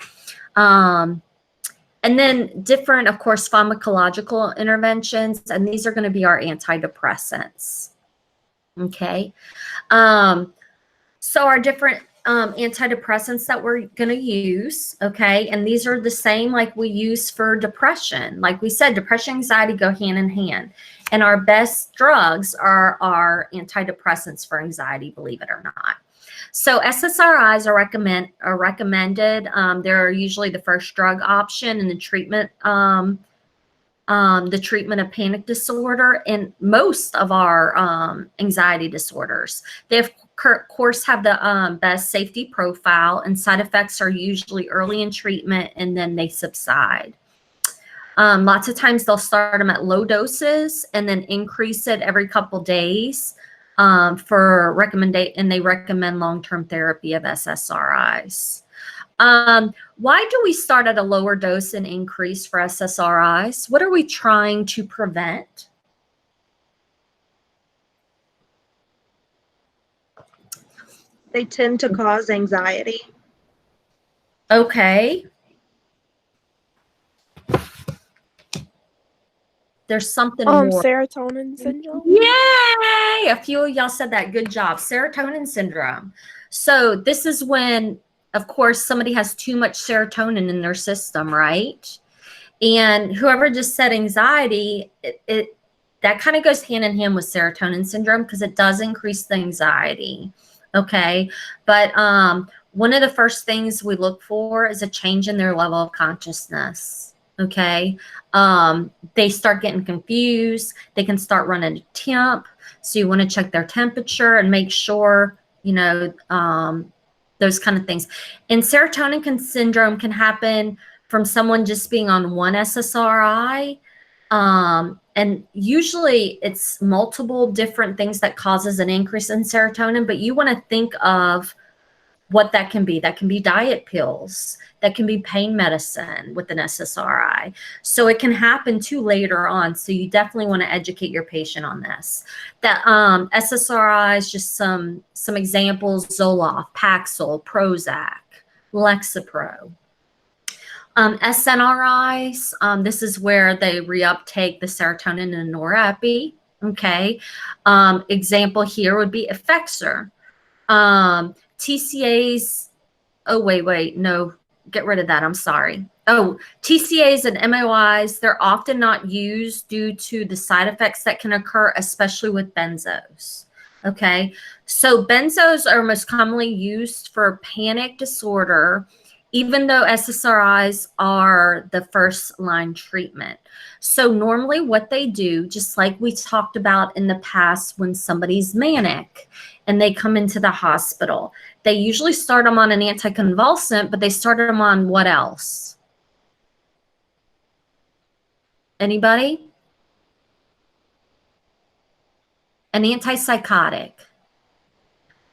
And then different, of course, pharmacological interventions, and these are going to be our antidepressants. Okay. So our different antidepressants that we're going to use, okay, and these are the same like we use for depression. Like we said, depression and anxiety go hand in hand. And our best drugs are our antidepressants for anxiety, believe it or not. So SSRIs are recommended. They're usually the first drug option in the treatment the treatment of panic disorder and most of our anxiety disorders. They, of course, have the best safety profile, and side effects are usually early in treatment and then they subside. Lots of times they'll start them at low doses and then increase it every couple days and they recommend long-term therapy of SSRIs. Why do we start at a lower dose and increase for SSRIs? What are we trying to prevent? They tend to cause anxiety. Okay. There's something more. Serotonin syndrome. Yay! A few of y'all said that. Good job. Serotonin syndrome. So this is when, of course, somebody has too much serotonin in their system, right? And whoever just said anxiety, that kind of goes hand in hand with serotonin syndrome because it does increase the anxiety. Okay. But one of the first things we look for is a change in their level of consciousness. Okay. They start getting confused. They can start running a temp. So you want to check their temperature and make sure, you know, those kind of things. And serotonin syndrome can happen from someone just being on one SSRI. And usually it's multiple different things that causes an increase in serotonin, but you want to think of what that can be. That can be diet pills. That can be pain medicine with an SSRI. So it can happen too later on. So you definitely want to educate your patient on this. That SSRIs, just some examples: Zoloft, Paxil, Prozac, Lexapro. SNRIs, this is where they reuptake the serotonin and norepi. Okay. Example here would be Effexor. TCAs, oh, wait, no, get rid of that. I'm sorry. Oh, TCAs and MOIs, they're often not used due to the side effects that can occur, especially with benzos. Okay. So benzos are most commonly used for panic disorder, even though SSRIs are the first line treatment. So normally what they do, just like we talked about in the past when somebody's manic and they come into the hospital, they usually start them on an anticonvulsant, but they started them on what else? Anybody? An antipsychotic.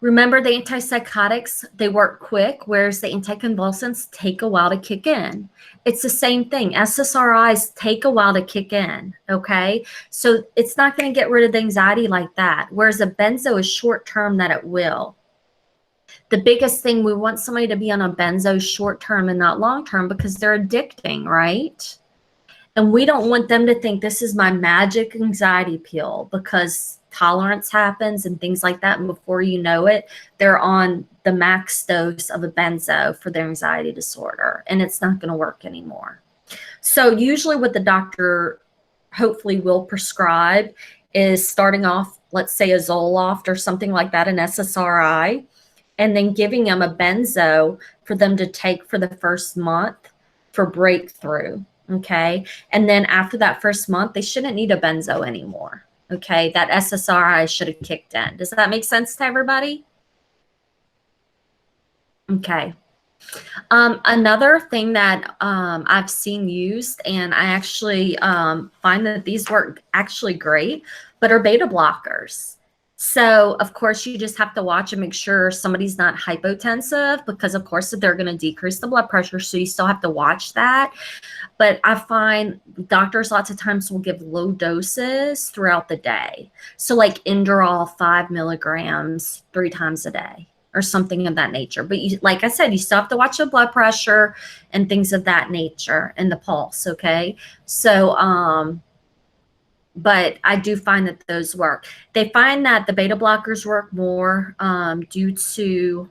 Remember, the antipsychotics, they work quick, whereas the anticonvulsants take a while to kick in. It's the same thing. SSRIs take a while to kick in, okay? So it's not going to get rid of the anxiety like that, whereas a benzo is short-term that it will. The biggest thing, we want somebody to be on a benzo short-term and not long-term because they're addicting, right? And we don't want them to think this is my magic anxiety pill because tolerance happens and things like that. And before you know it, they're on the max dose of a benzo for their anxiety disorder, and it's not going to work anymore. So usually what the doctor hopefully will prescribe is starting off, let's say a Zoloft or something like that, an SSRI, and then giving them a benzo for them to take for the first month for breakthrough. Okay. And then after that first month, they shouldn't need a benzo anymore. Okay. That SSRI should have kicked in. Does that make sense to everybody? Okay. Another thing that I've seen used, and I actually find that these work actually great, but are beta blockers. So, of course, you just have to watch and make sure somebody's not hypotensive because, of course, they're going to decrease the blood pressure. So you still have to watch that. But I find doctors lots of times will give low doses throughout the day. So like Inderal 5 milligrams 3 times a day or something of that nature. But you, like I said, you still have to watch the blood pressure and things of that nature and the pulse, okay? So, but I do find that those work. They find that the beta blockers work more due to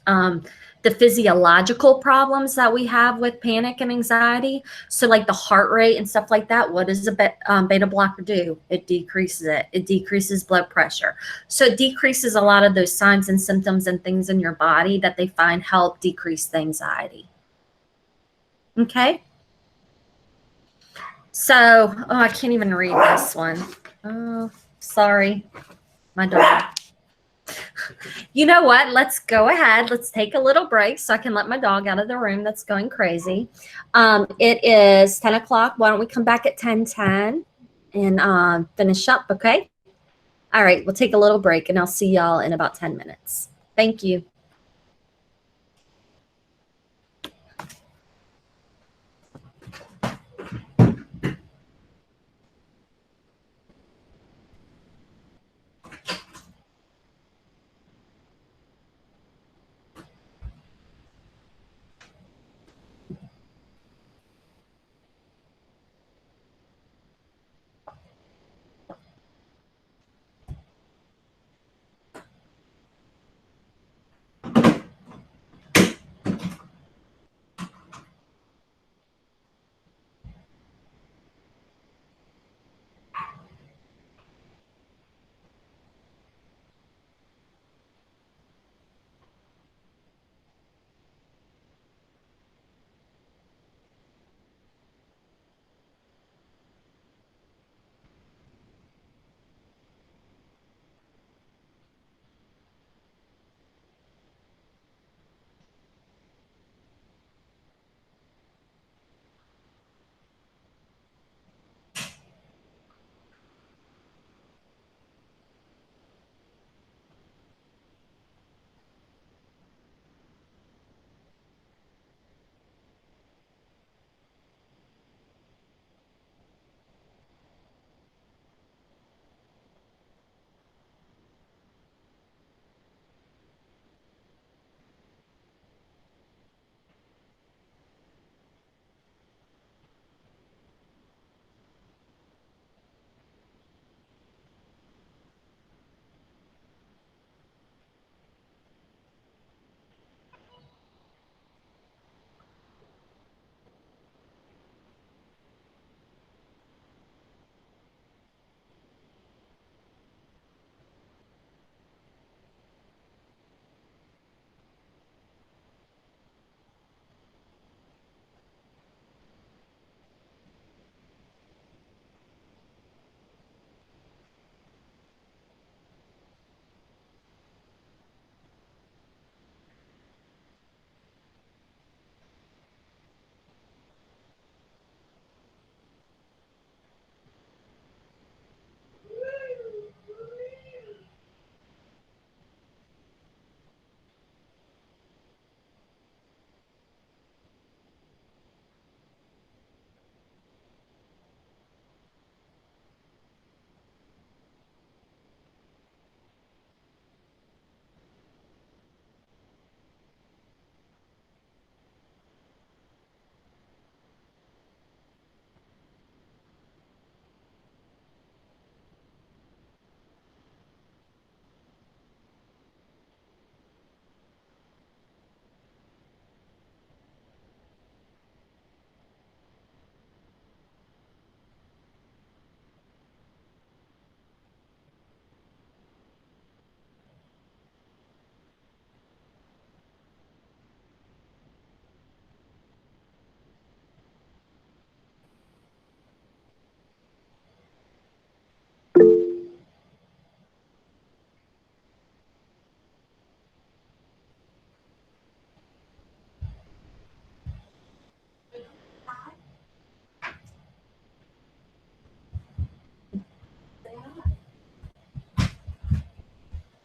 the physiological problems that we have with panic and anxiety. So like the heart rate and stuff like that, what does a beta blocker do? It decreases it. It decreases blood pressure. So it decreases a lot of those signs and symptoms and things in your body that they find help decrease the anxiety. Okay. So, oh, I can't even read this one. Oh, sorry, my dog. You know what? Let's go ahead. Let's take a little break so I can let my dog out of the room that's going crazy. It is 10 o'clock. Why don't we come back at 10:10 and finish up, okay? All right, we'll take a little break and I'll see y'all in about 10 minutes. Thank you.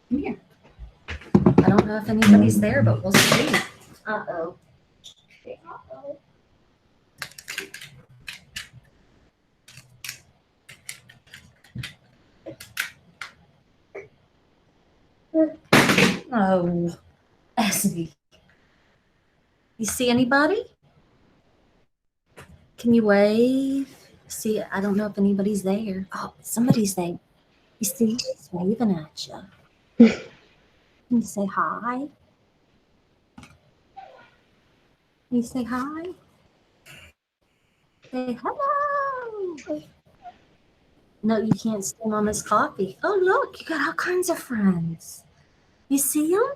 Come here. I don't know if anybody's there, but we'll see. Uh-oh. Uh-oh. Oh, Esme. You see anybody? Can you wave? See, I don't know if anybody's there. Oh, somebody's there. You see, he's waving at you. Can you say hi? Can you say hi? Say hello. No, you can't stand on his coffee. Oh, look, you got all kinds of friends. You see them?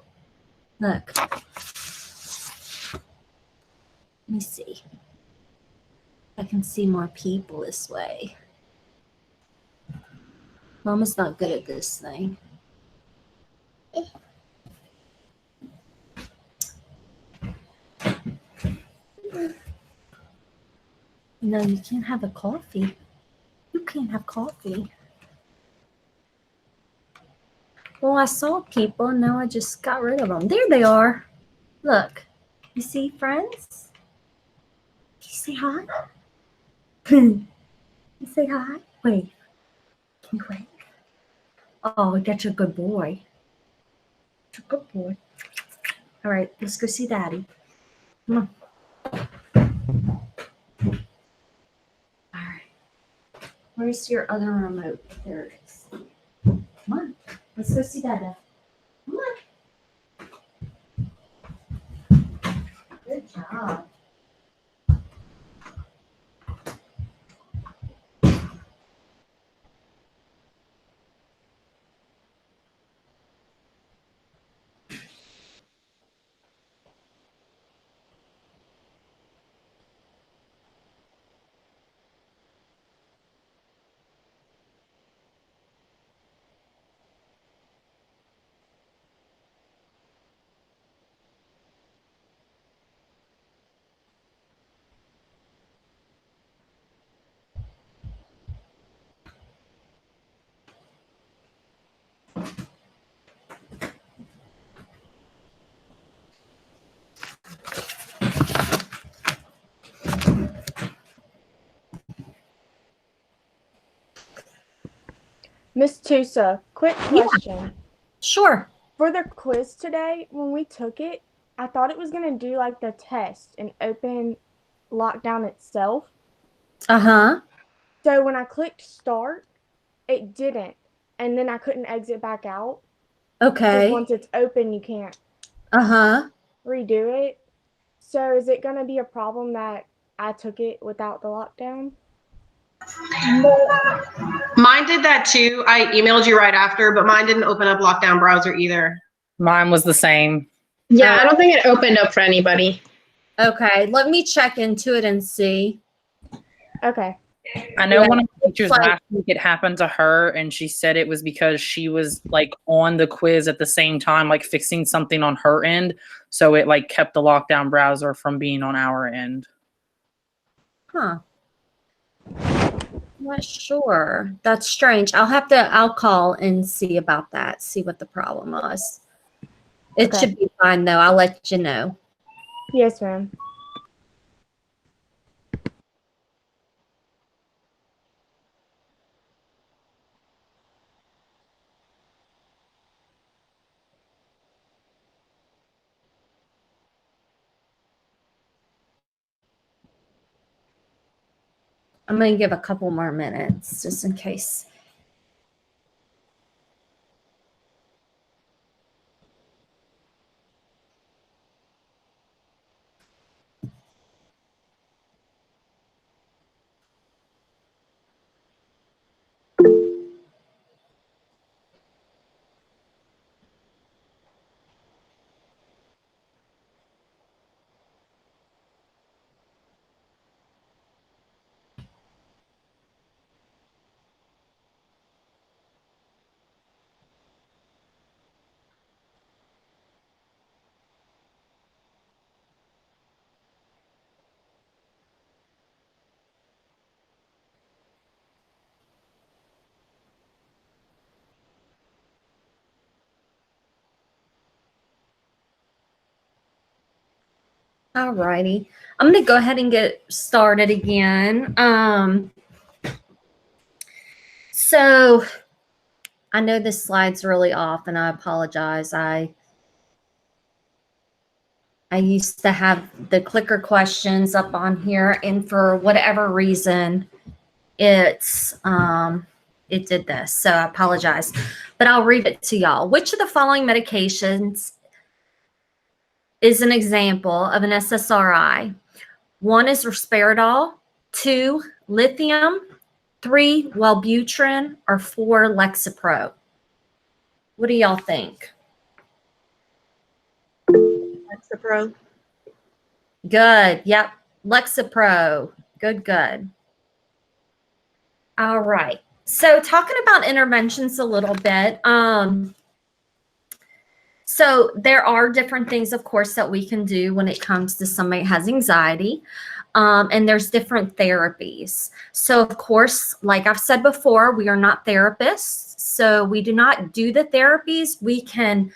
Look. Let me see. I can see more people this way. Mama's not good at this thing. No, you can't have a coffee. You can't have coffee. Well, I saw people, and now I just got rid of them. There they are. Look. You see, friends? Can you say hi? You say hi? Wait. Can you wait? Oh, that's a good boy. That's a good boy. All right, let's go see Daddy. Come on. All right. Where's your other remote? There it is. Come on. Let's go see Dada. Come on. Good job. Miss Tusa, quick Yeah. question. Sure. For the quiz today, when we took it, I thought it was going to do like the test and open lockdown itself. Uh-huh. So when I clicked start, it didn't. And then I couldn't exit back out. Because Okay. once it's open, you can't Uh-huh. redo it. So is it going to be a problem that I took it without the lockdown? Mine did that too. I emailed you right after, but mine didn't open up lockdown browser either. Mine was the same. Yeah, I don't think it opened up for anybody. Okay. Let me check into it and see. Okay. I know Yeah, one of the teachers like- last week it happened to her, and she said it was because she was like on the quiz at the same time, like fixing something on her end. So it like kept the lockdown browser from being on our end. Huh. Not sure. That's strange. I'll call and see about that, see what the problem was. It Okay. should be fine though. I'll let you know. Yes, ma'am. I'm going to give a couple more minutes just in case. All righty. I'm going to go ahead and get started again. So I know this slide's really off and I apologize. I used to have the clicker questions up on here, and for whatever reason, it did this. So I apologize, but I'll read it to y'all. Which of the following medications is an example of an SSRI? 1 is risperidol, 2, lithium, 3, Wellbutrin, or 4, Lexapro. What do y'all think? Lexapro. Good. Yep. Lexapro. Good, good. All right. So talking about interventions a little bit. So there are different things, of course, that we can do when it comes to somebody who has anxiety. And there's different therapies. So of course, like I've said before, we are not therapists. So we do not do the therapies. We can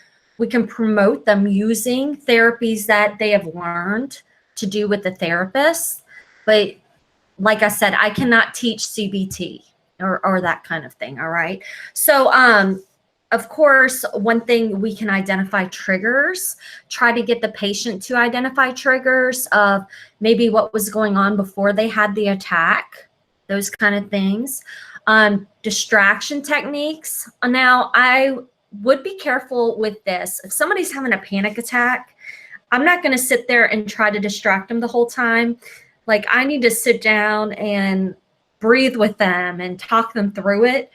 promote them using therapies that they have learned to do with the therapist. But like I said, I cannot teach CBT or that kind of thing. All right. So, of course, one thing we can identify triggers, try to get the patient to identify triggers of maybe what was going on before they had the attack, those kind of things. Distraction techniques. Now, I would be careful with this. If somebody's having a panic attack, I'm not going to sit there and try to distract them the whole time. Like, I need to sit down and breathe with them and talk them through it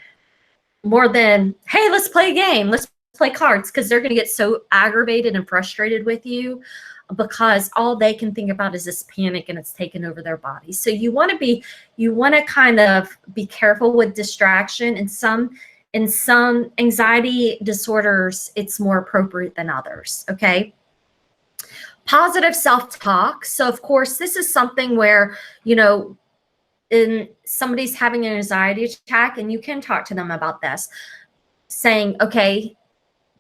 more than, hey, let's play a game, let's play cards, because they're going to get so aggravated and frustrated with you because all they can think about is this panic and it's taken over their body. So you want to kind of be careful with distraction. In some anxiety disorders, it's more appropriate than others. Okay. Positive self-talk. So of course, this is something where, in somebody's having an anxiety attack, and you can talk to them about this, saying, okay,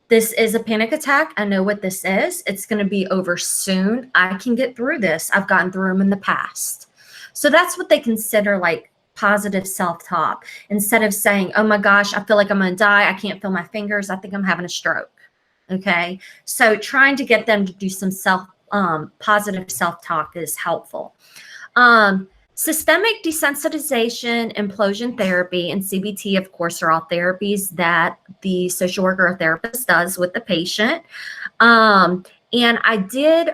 this is a panic attack. I know what this is. It's going to be over soon. I can get through this. I've gotten through them in the past. So that's what they consider like positive self-talk, instead of saying, oh my gosh, I feel like I'm going to die. I can't feel my fingers. I think I'm having a stroke. Okay. So trying to get them to do some positive self-talk is helpful. Systemic desensitization, implosion therapy, and CBT, of course, are all therapies that the social worker or therapist does with the patient. And I did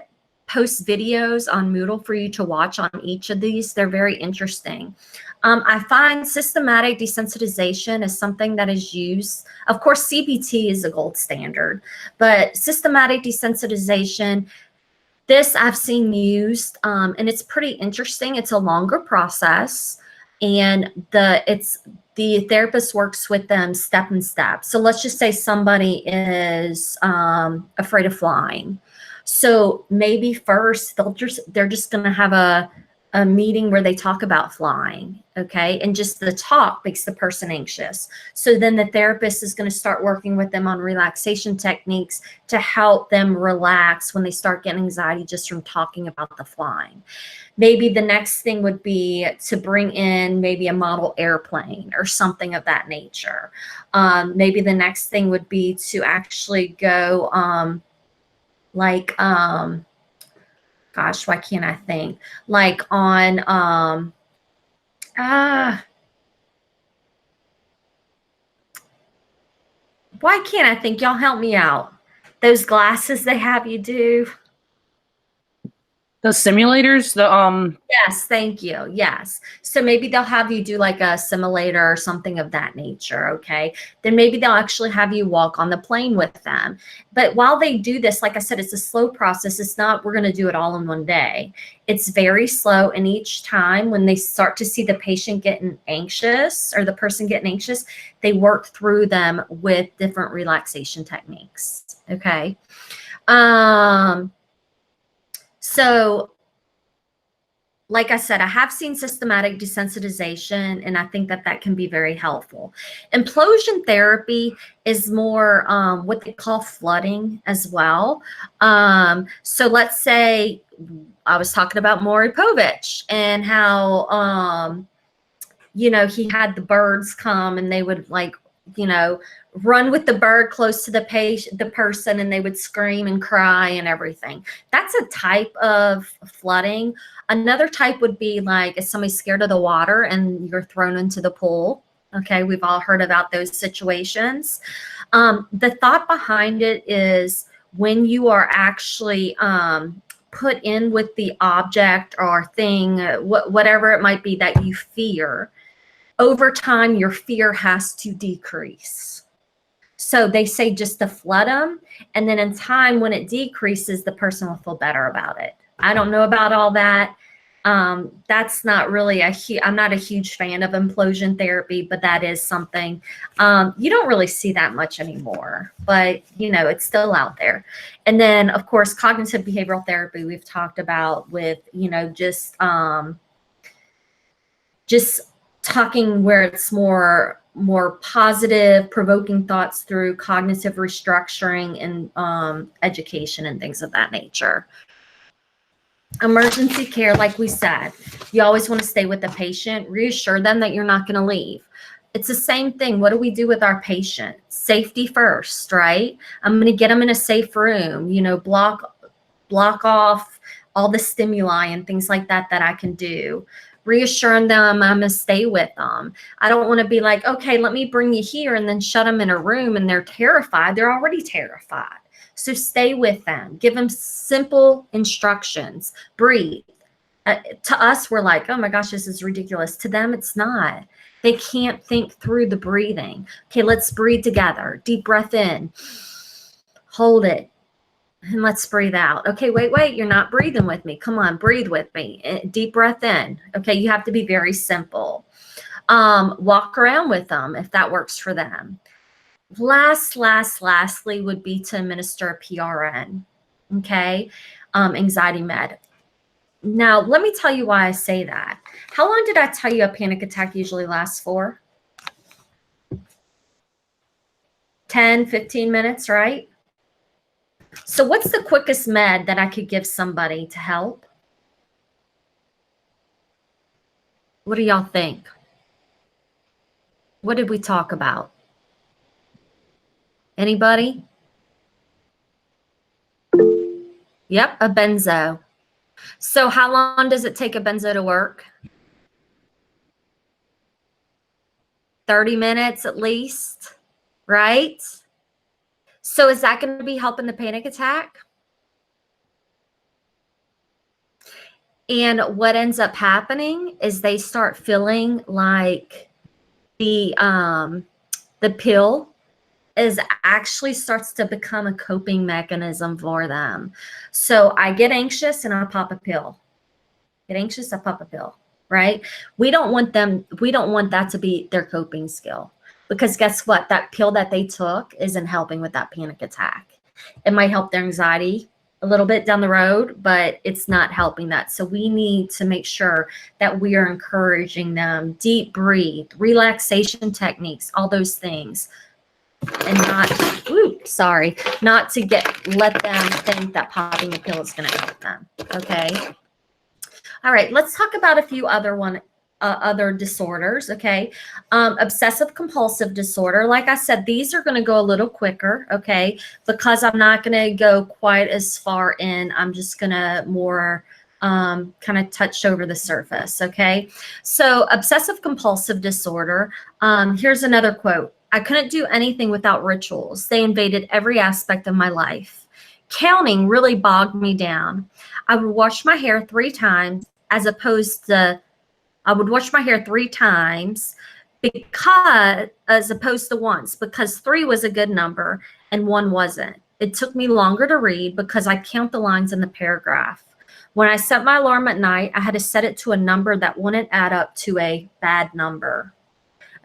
post videos on Moodle for you to watch on each of these. They're very interesting. I find systematic desensitization is something that is used. Of course, CBT is a gold standard, but systematic desensitization, this I've seen used, and it's pretty interesting. It's a longer process, and the therapist works with them step and step. So let's just say somebody is afraid of flying. So maybe first they're just going to have a meeting where they talk about flying, okay? And just the talk makes the person anxious. So then the therapist is going to start working with them on relaxation techniques to help them relax when they start getting anxiety just from talking about the flying. Maybe the next thing would be to bring in maybe a model airplane or something of that nature. Maybe the next thing would be to actually go gosh, why can't I think? Like on, why can't I think? Y'all help me out. Those glasses they have you do. The simulators, Yes, thank you. Yes. So maybe they'll have you do like a simulator or something of that nature. Okay. Then maybe they'll actually have you walk on the plane with them. But while they do this, like I said, it's a slow process. It's not, we're going to do it all in one day. It's very slow. And each time when they start to see the patient getting anxious or the person getting anxious, they work through them with different relaxation techniques. Okay. So, like I said, I have seen systematic desensitization, and I think that that can be very helpful. Implosion therapy is more what they call flooding as well. So let's say I was talking about Maury Povich and how, he had the birds come and they would run with the bird close to the person, and they would scream and cry and everything. That's a type of flooding. Another type would be like if somebody's scared of the water and you're thrown into the pool. Okay, we've all heard about those situations. The thought behind it is when you are actually put in with the object or thing, whatever it might be that you fear, over time your fear has to decrease. So they say just to flood them, and then in time when it decreases, the person will feel better about it. I don't know about all that. That's not really I'm not a huge fan of implosion therapy, but that is something you don't really see that much anymore, but you know, it's still out there. And then of course, cognitive behavioral therapy we've talked about with, you know, just talking where it's more positive, provoking thoughts through cognitive restructuring and education and things of that nature. Emergency care, like we said, you always want to stay with the patient, reassure them that you're not going to leave. It's the same thing. What do we do with our patient? Safety first, right? I'm going to get them in a safe room, you know, block off all the stimuli and things like that that I can do. Reassuring them I'm going to stay with them. I don't want to be like, okay, let me bring you here and then shut them in a room and they're terrified. They're already terrified. So stay with them. Give them simple instructions. Breathe. To us, we're like, oh my gosh, this is ridiculous. To them, it's not. They can't think through the breathing. Okay, let's breathe together. Deep breath in. Hold it. And let's breathe out. Okay, wait, you're not breathing with me. Come on, breathe with me. Deep breath in. Okay, you have to be very simple. Walk around with them if that works for them. Lastly would be to administer a PRN, okay, anxiety med. Now, let me tell you why I say that. How long did I tell you a panic attack usually lasts for? 10, 15 minutes, right? So what's the quickest med that I could give somebody to help? What do y'all think? What did we talk about? Anybody? Yep, a benzo. So how long does it take a benzo to work? 30 minutes at least, right? So is that going to be helping the panic attack? And what ends up happening is they start feeling like the pill actually starts to become a coping mechanism for them. So I get anxious and I pop a pill. Get anxious, I pop a pill, right? We don't want that to be their coping skill, because guess what? That pill that they took isn't helping with that panic attack. It might help their anxiety a little bit down the road, but it's not helping that. So we need to make sure that we are encouraging them, deep breathe, relaxation techniques, all those things. And not to let them think that popping a pill is going to help them. Okay. All right. Let's talk about a few other disorders. Okay. Obsessive compulsive disorder. Like I said, these are going to go a little quicker. Okay. Because I'm not going to go quite as far in. I'm just going to more kind of touch over the surface. Okay. So obsessive compulsive disorder. Here's another quote. I couldn't do anything without rituals. They invaded every aspect of my life. Counting really bogged me down. I would wash my hair 3 times as opposed to 3 was a good number and 1 wasn't. It took me longer to read because I count the lines in the paragraph. When I set my alarm at night, I had to set it to a number that wouldn't add up to a bad number.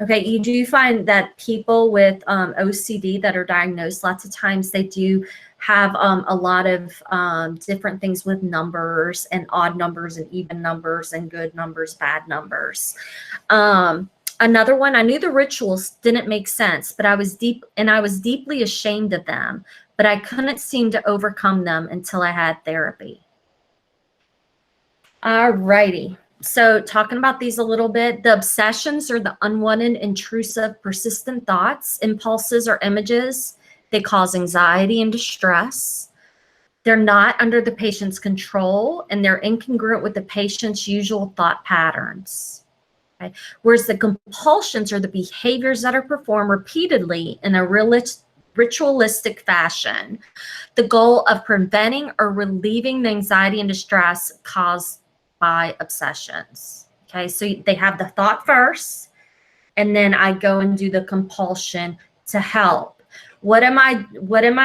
Okay, you do find that people with OCD that are diagnosed, lots of times they do have a lot of different things with numbers and odd numbers and even numbers and good numbers, bad numbers. Another one, I knew the rituals didn't make sense, but I was deeply ashamed of them, but I couldn't seem to overcome them until I had therapy. All righty. So talking about these a little bit, the obsessions are the unwanted, intrusive, persistent thoughts, impulses, or images. They cause anxiety and distress. They're not under the patient's control, and they're incongruent with the patient's usual thought patterns. Okay? Whereas the compulsions are the behaviors that are performed repeatedly in a ritualistic fashion. The goal of preventing or relieving the anxiety and distress caused by obsessions. Okay, so they have the thought first, and then I go and do the compulsion to help. What am I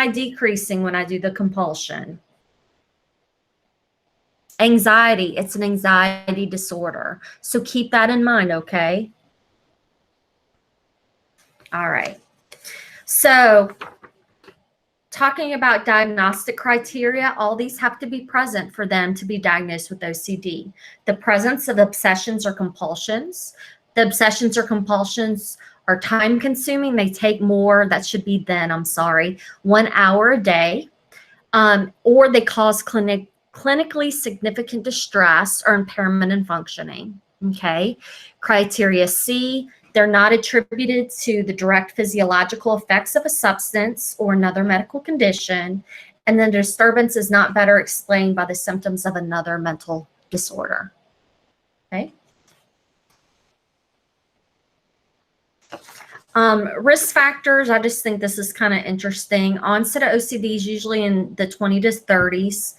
decreasing when I do the compulsion? Anxiety, it's an anxiety disorder. So keep that in mind, okay? All right. So talking about diagnostic criteria, all these have to be present for them to be diagnosed with OCD. The presence of obsessions or compulsions. The obsessions or compulsions are time consuming. They take more, that should be then, I'm sorry, 1 hour a day. Or they cause clinically significant distress or impairment in functioning. Okay. Criteria C, they're not attributed to the direct physiological effects of a substance or another medical condition, and the disturbance is not better explained by the symptoms of another mental disorder. Okay. Risk factors, I just think this is kind of interesting. Onset of OCD is usually in the 20 to 30s.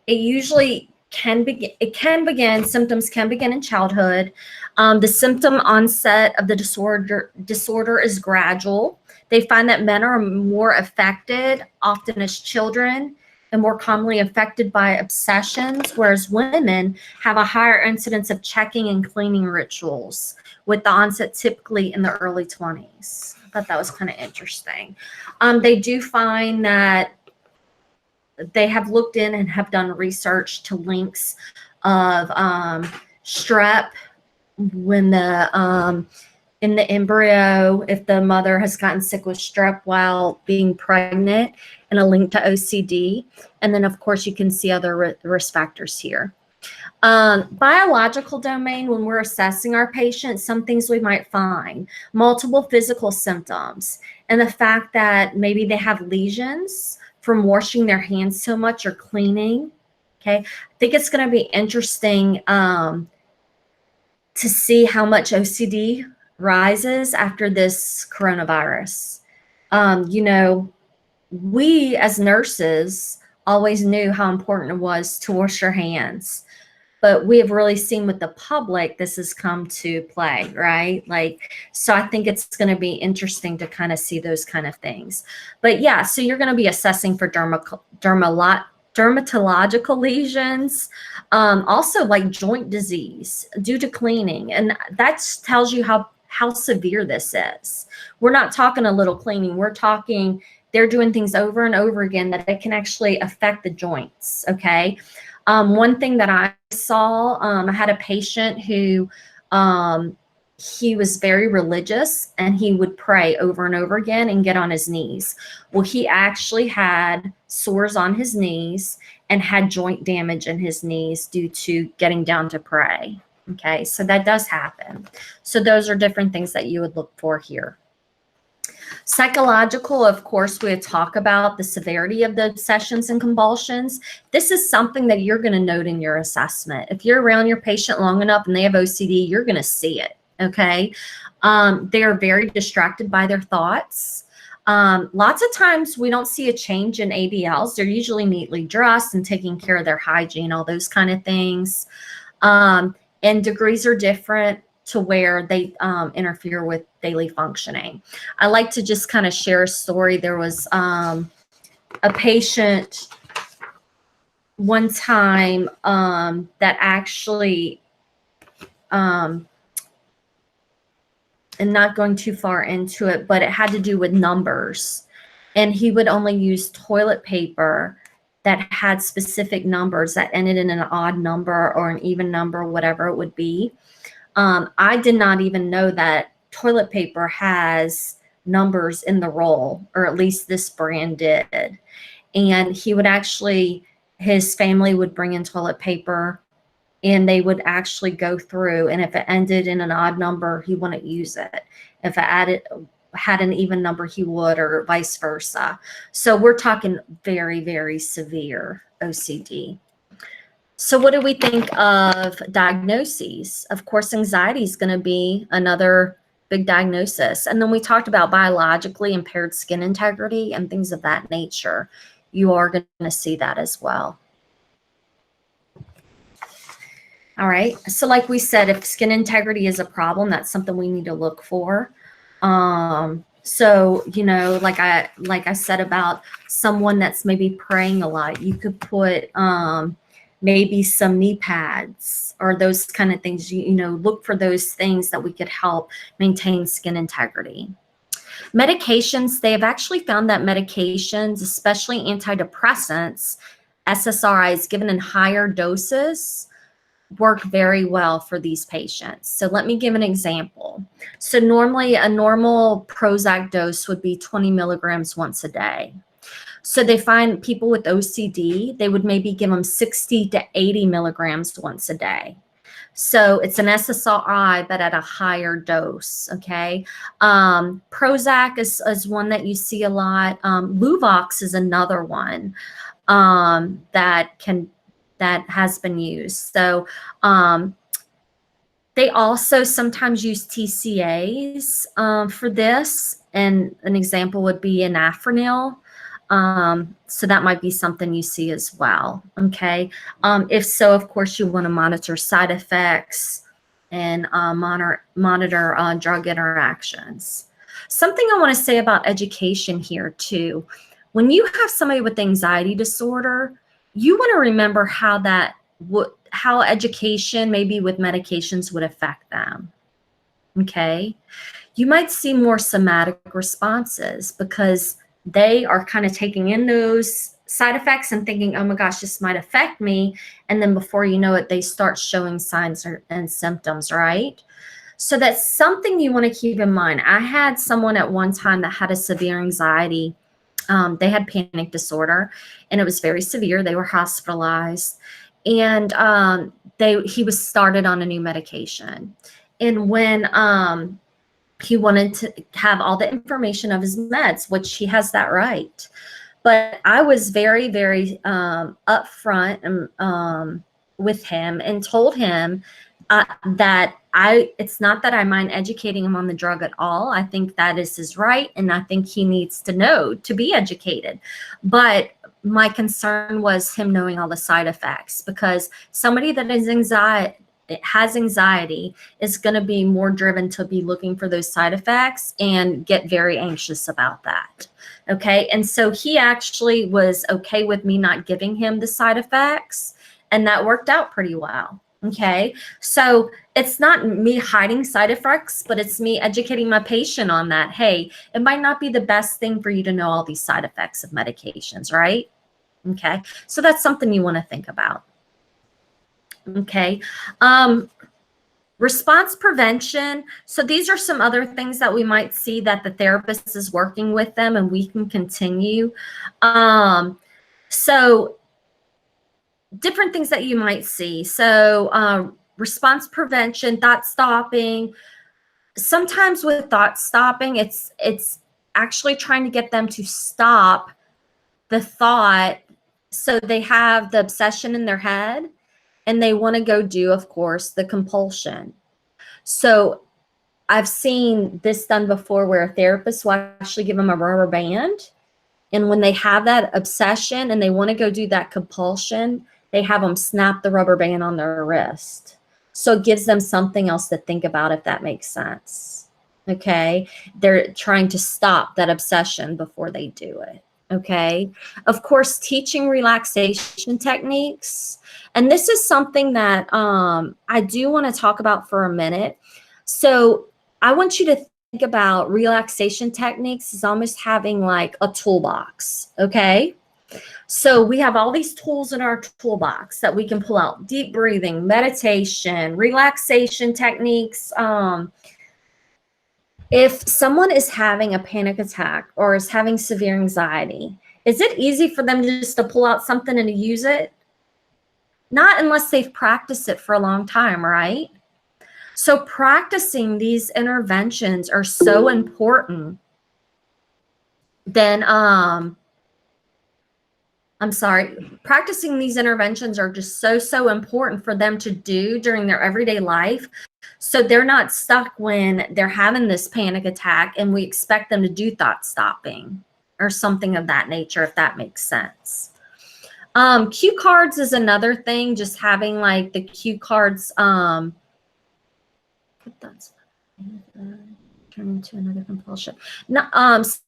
It usually symptoms can begin in childhood. The symptom onset of the disorder is gradual. They find that men are more affected, often as children, and more commonly affected by obsessions, whereas women have a higher incidence of checking and cleaning rituals, with the onset typically in the early 20s. I thought that was kind of interesting. They do find that they have looked in and have done research to links of strep when the in the embryo, if the mother has gotten sick with strep while being pregnant, and a link to OCD. And then, of course, you can see other risk factors here. Biological domain, when we're assessing our patients, some things we might find. Multiple physical symptoms, and the fact that maybe they have lesions from washing their hands so much or cleaning. Okay, I think it's going to be interesting to see how much OCD rises after this coronavirus. You know, we as nurses always knew how important it was to wash your hands, but we have really seen with the public this has come to play, right? Like, so I think it's going to be interesting to kind of see those kind of things. But yeah, so you're going to be assessing for dermatological lesions, also like joint disease due to cleaning, and that tells you how severe this is. We're not talking a little cleaning, we're talking they're doing things over and over again that it can actually affect the joints. Okay. One thing that I saw, I had a patient who he was very religious, and he would pray over and over again and get on his knees. Well, he actually had sores on his knees and had joint damage in his knees due to getting down to pray. Okay, so that does happen. So those are different things that you would look for here. Psychological, of course, we talk about the severity of the obsessions and compulsions. This is something that you're going to note in your assessment. If you're around your patient long enough and they have OCD, you're going to see it. Okay. They are very distracted by their thoughts. Lots of times we don't see a change in ADLs. They're usually neatly dressed and taking care of their hygiene, all those kind of things. And degrees are different to where they interfere with daily functioning. I like to just kind of share a story. There was a patient one time that actually, and not going too far into it, but it had to do with numbers. And he would only use toilet paper that had specific numbers that ended in an odd number or an even number, whatever it would be. I did not even know that toilet paper has numbers in the roll, or at least this brand did. And he would actually, his family would bring in toilet paper, and they would actually go through, and if it ended in an odd number, he wouldn't use it. If it had an even number, he would, or vice versa. So we're talking very, very severe OCD. So what do we think of diagnoses? Of course, anxiety is going to be another big diagnosis. And then we talked about biologically impaired skin integrity and things of that nature. You are going to see that as well. All right. So like we said, if skin integrity is a problem, that's something we need to look for. So, you know, like I said about someone that's maybe praying a lot, you could put maybe some knee pads or those kind of things. You know, look for those things that we could help maintain skin integrity. Medications, they have actually found that medications, especially antidepressants, SSRIs given in higher doses, work very well for these patients. So let me give an example. So normally a normal Prozac dose would be 20 milligrams once a day. So they find people with OCD, they would maybe give them 60 to 80 milligrams once a day. So it's an SSRI, but at a higher dose, okay? Prozac is one that you see a lot. Luvox is another one that has been used. So they also sometimes use TCAs for this, and an example would be anafranil. So that might be something you see as well, okay? If so, of course, you want to monitor side effects and monitor drug interactions. Something I want to say about education here too. When you have somebody with anxiety disorder, you want to remember how education maybe with medications would affect them, okay? You might see more somatic responses because they are kind of taking in those side effects and thinking, oh my gosh, this might affect me. And then before you know it, they start showing signs and symptoms, right? So that's something you want to keep in mind. I had someone at one time that had a severe anxiety. They had panic disorder, and it was very severe. They were hospitalized, and he was started on a new medication. And when he wanted to have all the information of his meds, which he has that right. But I was very, very upfront with him and told him that it's not that I mind educating him on the drug at all. I think that is his right, and I think he needs to know to be educated. But my concern was him knowing all the side effects, because somebody that has anxiety is going to be more driven to be looking for those side effects and get very anxious about that. Okay. And so he actually was okay with me not giving him the side effects, and that worked out pretty well. Okay. So it's not me hiding side effects, but it's me educating my patient on that. Hey, it might not be the best thing for you to know all these side effects of medications, right? Okay. So that's something you want to think about. Okay. Response prevention. So these are some other things that we might see that the therapist is working with them, and we can continue. So different things that you might see. So response prevention, thought stopping. Sometimes with thought stopping, it's actually trying to get them to stop the thought. So they have the obsession in their head, and they want to go do, of course, the compulsion. So I've seen this done before where a therapist will actually give them a rubber band. And when they have that obsession and they want to go do that compulsion, they have them snap the rubber band on their wrist. So it gives them something else to think about, if that makes sense. Okay. They're trying to stop that obsession before they do it. Okay. Of course, teaching relaxation techniques. And this is something that I do want to talk about for a minute. So I want you to think about relaxation techniques as almost having like a toolbox. Okay. So we have all these tools in our toolbox that we can pull out: deep breathing, meditation, relaxation techniques. If someone is having a panic attack or is having severe anxiety, is it easy for them just to pull out something and to use it? Not unless they've practiced it for a long time, right? So practicing these interventions are so important. Then, practicing these interventions are just so important for them to do during their everyday life. So they're not stuck when they're having this panic attack and we expect them to do thought stopping or something of that nature, if that makes sense. Cue cards is another thing, just having like the cue cards. turn into another compulsion. No,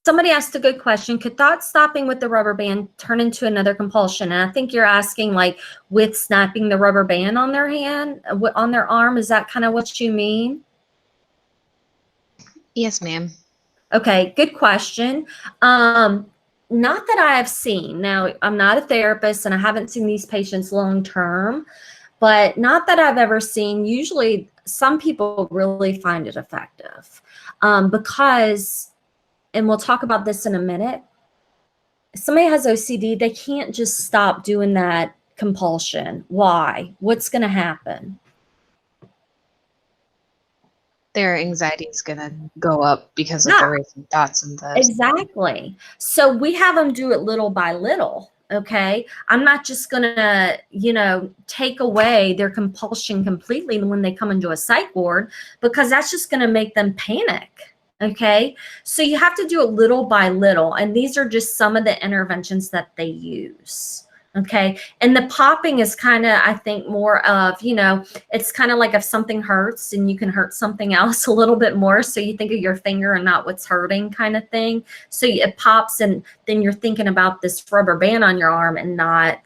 somebody asked a good question. Could thought stopping with the rubber band turn into another compulsion? And I think you're asking like with snapping the rubber band on their hand, on their arm. Is that kind of what you mean? Yes, ma'am. Okay, good question. Not that I have seen. Now, I'm not a therapist and I haven't seen these patients long term, but not that I've ever seen. Usually, some people really find it effective because, and we'll talk about this in a minute, if somebody has OCD, they can't just stop doing that compulsion. Why? What's going to happen? Their anxiety is going to go up because of Yeah. the racing thoughts and the Exactly. So we have them do it little by little. Okay. I'm not just going to, take away their compulsion completely when they come into a psych ward, because that's just going to make them panic. Okay. So you have to do it little by little. And these are just some of the interventions that they use. Okay. And the popping is kind of, I think, more of, it's kind of like if something hurts and you can hurt something else a little bit more. So you think of your finger and not what's hurting kind of thing. So it pops and then you're thinking about this rubber band on your arm and not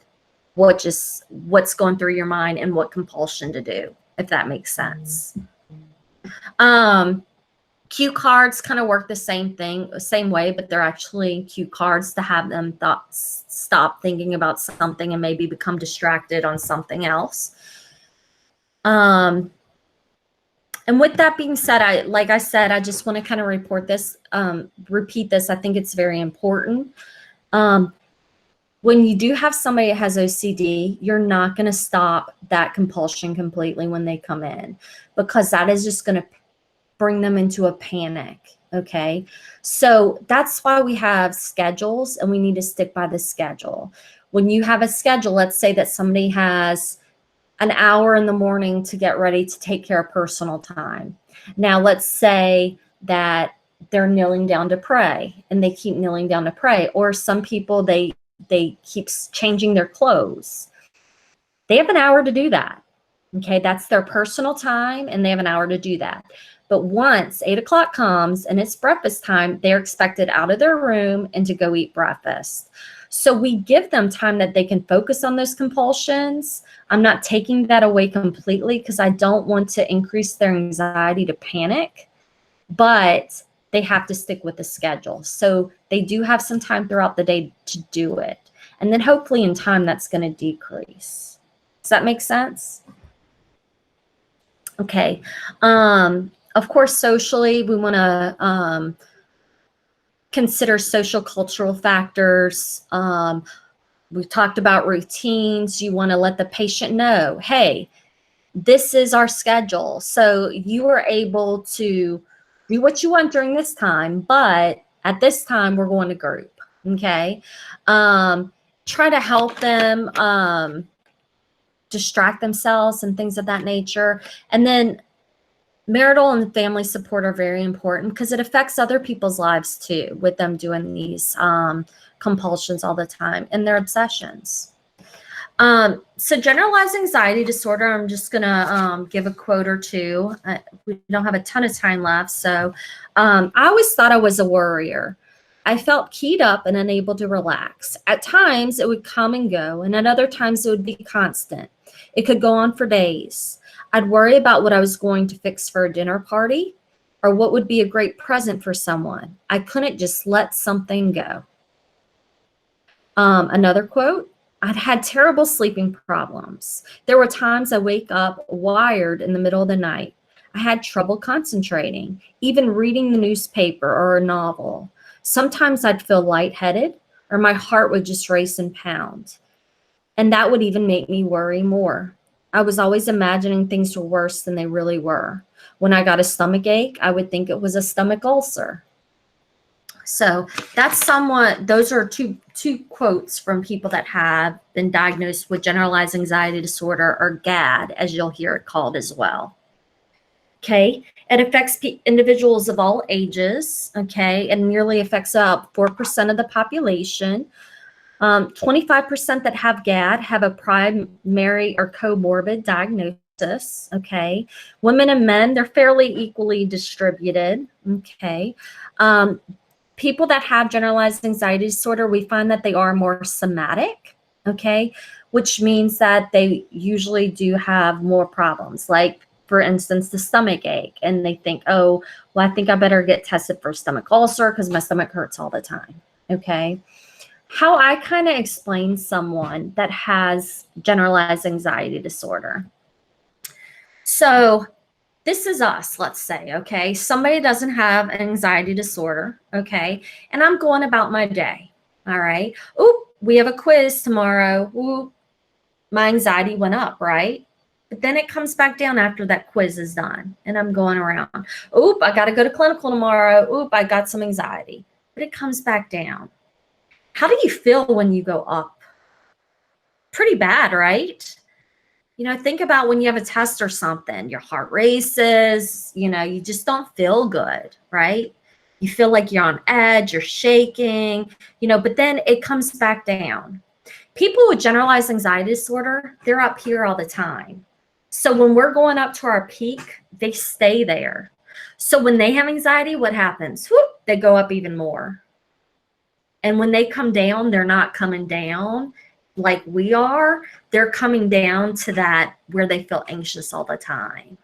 what's going through your mind and what compulsion to do, if that makes sense. Cue cards kind of work the same way, but they're actually cue cards to have them stop thinking about something and maybe become distracted on something else. And with that being said, I just want to kind of repeat this. I think it's very important. When you do have somebody that has OCD, you're not going to stop that compulsion completely when they come in, because that is just going to bring them into a panic. Okay. So that's why we have schedules and we need to stick by the schedule. When you have a schedule, let's say that somebody has an hour in the morning to get ready to take care of personal time. Now, let's say that they're kneeling down to pray and they keep kneeling down to pray, or some people, they keep changing their clothes. They have an hour to do that. Okay. That's their personal time and they have an hour to do that. But once 8 o'clock comes and it's breakfast time, they're expected out of their room and to go eat breakfast. So we give them time that they can focus on those compulsions. I'm not taking that away completely because I don't want to increase their anxiety to panic, but they have to stick with the schedule. So they do have some time throughout the day to do it. And then hopefully in time that's going to decrease. Does that make sense? Okay. Of course, socially, we want to consider social cultural factors. We've talked about routines. You want to let the patient know, hey, this is our schedule. So you are able to do what you want during this time, but at this time, we're going to group. Okay. Try to help them distract themselves and things of that nature. And then marital and family support are very important because it affects other people's lives too, with them doing these compulsions all the time and their obsessions. So generalized anxiety disorder, I'm just going to give a quote or two. We don't have a ton of time left. So I always thought I was a worrier. I felt keyed up and unable to relax. At times it would come and go, and at other times it would be constant. It could go on for days. I'd worry about what I was going to fix for a dinner party or what would be a great present for someone. I couldn't just let something go. Another quote, I'd had terrible sleeping problems. There were times I wake up wired in the middle of the night. I had trouble concentrating, even reading the newspaper or a novel. Sometimes I'd feel lightheaded or my heart would just race and pound. And that would even make me worry more. I was always imagining things were worse than they really were. When I got a stomach ache, I would think it was a stomach ulcer. So that's those are two quotes from people that have been diagnosed with generalized anxiety disorder, or GAD, as you'll hear it called as well. Okay, it affects individuals of all ages. Okay, it nearly affects 4% of the population. 25% that have GAD have a primary or comorbid diagnosis. diagnosis, okay? Women and men, they're fairly equally distributed, okay? People that have generalized anxiety disorder, we find that they are more somatic, okay? Which means that they usually do have more problems, like, for instance, the stomach ache, and they think, oh, well, I think I better get tested for stomach ulcer because my stomach hurts all the time, okay? How I kind of explain someone that has generalized anxiety disorder. So this is us, let's say, okay? Somebody doesn't have an anxiety disorder, okay? And I'm going about my day, all right? Oop, we have a quiz tomorrow. Oop, my anxiety went up, right? But then it comes back down after that quiz is done and I'm going around. Oop, I got to go to clinical tomorrow. Oop, I got some anxiety. But it comes back down. How do you feel when you go up? Pretty bad, right? You know, think about when you have a test or something, your heart races, you know, you just don't feel good, right? You feel like you're on edge, you're shaking, you know, but then it comes back down. People with generalized anxiety disorder, they're up here all the time. So when we're going up to our peak, they stay there. So when they have anxiety, what happens? Whoop, they go up even more. And when they come down, they're not coming down like we are. They're coming down to that where they feel anxious all the time.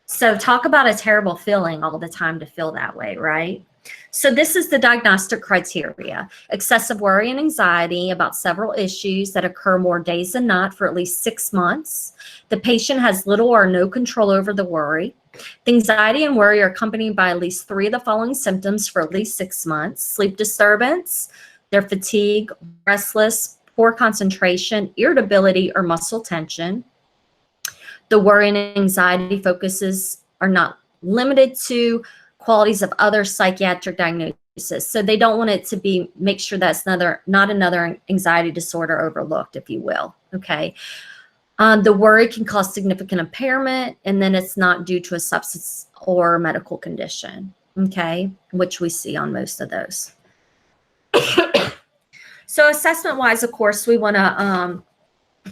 So talk about a terrible feeling all the time to feel that way, right? So this is the diagnostic criteria: excessive worry and anxiety about several issues that occur more days than not for at least 6 months. The patient has little or no control over the worry. The anxiety and worry are accompanied by at least 3 of the following symptoms for at least 6 months: sleep disturbance, their fatigue, restless, poor concentration, irritability, or muscle tension. The worry and anxiety focuses are not limited to qualities of other psychiatric diagnoses. So they don't want it to be, make sure that's not another anxiety disorder overlooked, if you will, okay? The worry can cause significant impairment, and then it's not due to a substance or medical condition, okay, which we see on most of those. So assessment-wise, of course, we want to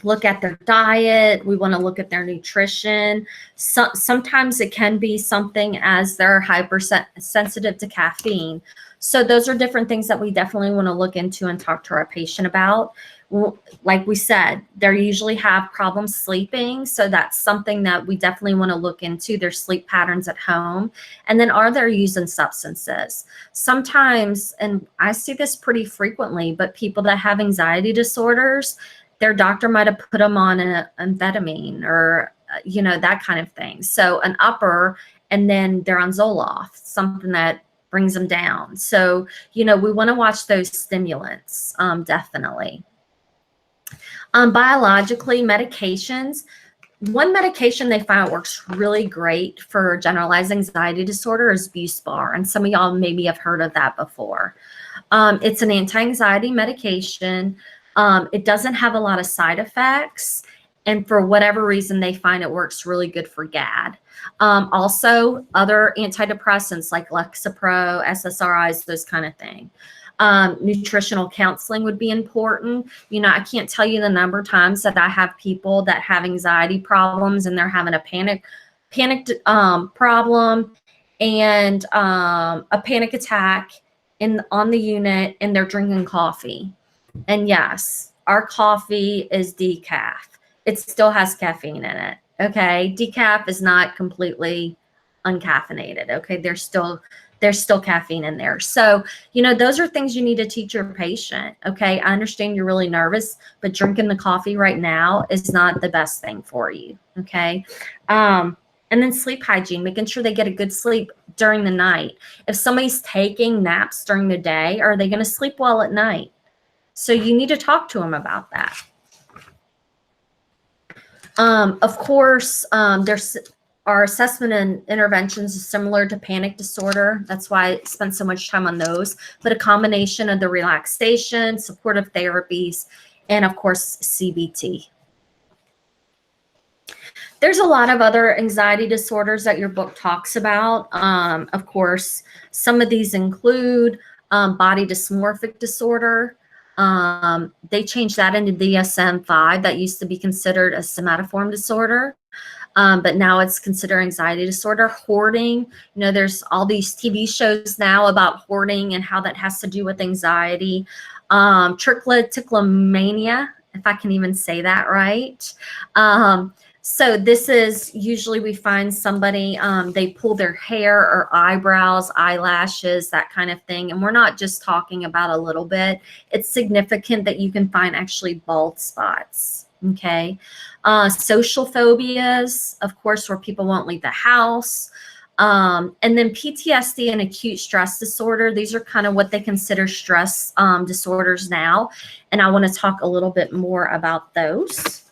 look at their diet. We want to look at their nutrition. Sometimes it can be something as they're hypersensitive to caffeine. So those are different things that we definitely want to look into and talk to our patient about. Like we said, they usually have problems sleeping. So that's something that we definitely want to look into, their sleep patterns at home. And then are they using substances? Sometimes, and I see this pretty frequently, but people that have anxiety disorders, their doctor might have put them on an amphetamine or, you know, that kind of thing. So an upper, and then they're on Zoloft, something that brings them down. So, you know, we want to watch those stimulants, definitely. Biologically, medications. One medication they find works really great for generalized anxiety disorder is Buspar, and some of y'all maybe have heard of that before. It's an anti-anxiety medication. It doesn't have a lot of side effects, and for whatever reason, they find it works really good for GAD. Also, other antidepressants like Lexapro, SSRIs, those kind of thing. Nutritional counseling would be important. You know, I can't tell you the number of times that I have people that have anxiety problems and they're having a panic problem and a panic attack on the unit, and they're drinking coffee. And yes, our coffee is decaf. It still has caffeine in it. Okay, decaf is not completely uncaffeinated. Okay, there's still caffeine in there. So, you know, those are things you need to teach your patient. Okay, I understand you're really nervous, but drinking the coffee right now is not the best thing for you. Okay. And then sleep hygiene, making sure they get a good sleep during the night. If somebody's taking naps during the day, are they going to sleep well at night? So you need to talk to them about that. Of course, there's our assessment and interventions is similar to panic disorder. That's why I spent so much time on those, but a combination of the relaxation, supportive therapies, and of course, CBT. There's a lot of other anxiety disorders that your book talks about. Of course, some of these include body dysmorphic disorder. They changed that into DSM-5. That used to be considered a somatoform disorder. but now it's considered anxiety disorder. Hoarding, there's all these TV shows now about hoarding and how that has to do with anxiety. Trichotillomania, if I can even say that right. So this is usually we find somebody, they pull their hair or eyebrows, eyelashes, that kind of thing. And we're not just talking about a little bit. It's significant that you can find actually bald spots. Okay. Social phobias, of course, where people won't leave the house. And then PTSD and acute stress disorder. These are kind of what they consider stress disorders now. And I want to talk a little bit more about those.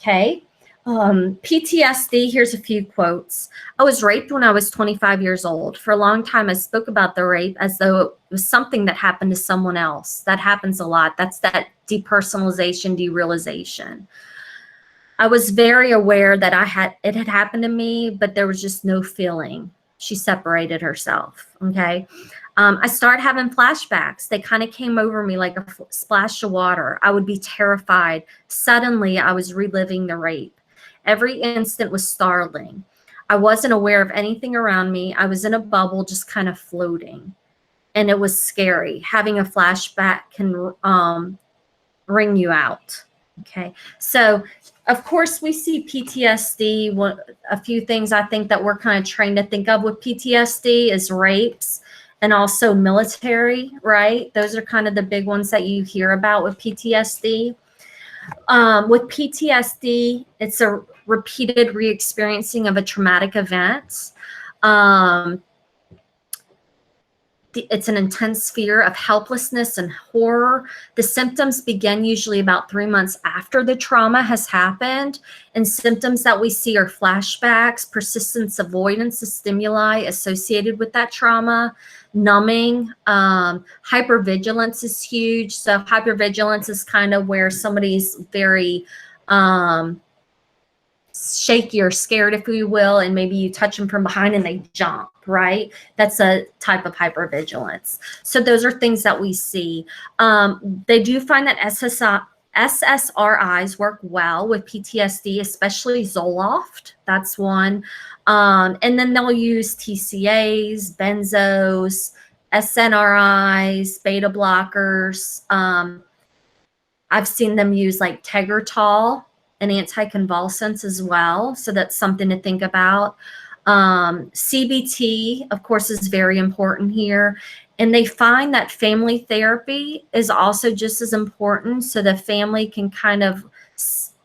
Okay. PTSD, here's a few quotes. I was raped when I was 25 years old. For a long time, I spoke about the rape as though it was something that happened to someone else. That happens a lot. That's that depersonalization, derealization. I was very aware that it had happened to me, but there was just no feeling. She separated herself. Okay. I started having flashbacks. They kind of came over me like a splash of water. I would be terrified. Suddenly, I was reliving the rape. Every instant was startling. I wasn't aware of anything around me. I was in a bubble, just kind of floating. And it was scary. Having a flashback can ring you out. Okay. So, of course, we see PTSD. A few things I think that we're kind of trained to think of with PTSD is rapes and also military, right? Those are kind of the big ones that you hear about with PTSD. With PTSD, it's a repeated re-experiencing of a traumatic event. It's an intense fear of helplessness and horror. The symptoms begin usually about 3 months after the trauma has happened. And symptoms that we see are flashbacks, persistence avoidance of stimuli associated with that trauma, numbing, hypervigilance is huge. So hypervigilance is kind of where somebody's very shaky or scared, if you will, and maybe you touch them from behind and they jump, right? That's a type of hypervigilance. So those are things that we see. They do find that SSRIs work well with PTSD, especially Zoloft. That's one. And then they'll use TCAs, benzos, SNRIs, beta blockers. I've seen them use like Tegretol and anticonvulsants as well. So that's something to think about. CBT, of course, is very important here. And they find that family therapy is also just as important so the family can kind of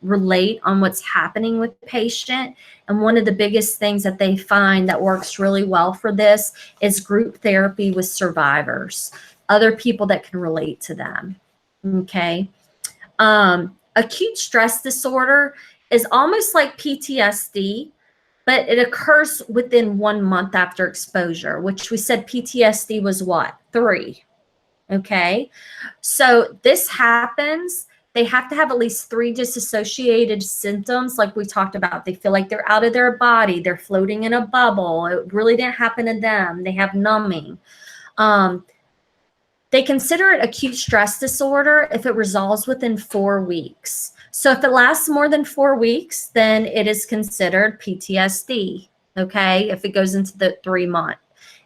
relate on what's happening with the patient. And one of the biggest things that they find that works really well for this is group therapy with survivors, other people that can relate to them. Okay. Acute stress disorder is almost like PTSD, but it occurs within 1 month after exposure, which we said PTSD was what? 3. Okay. So this happens. They have to have at least 3 disassociated symptoms, like we talked about. They feel like they're out of their body. They're floating in a bubble. It really didn't happen to them. They have numbing. They consider it acute stress disorder if it resolves within 4 weeks. So if it lasts more than 4 weeks, then it is considered PTSD, okay, if it goes into the 3 month.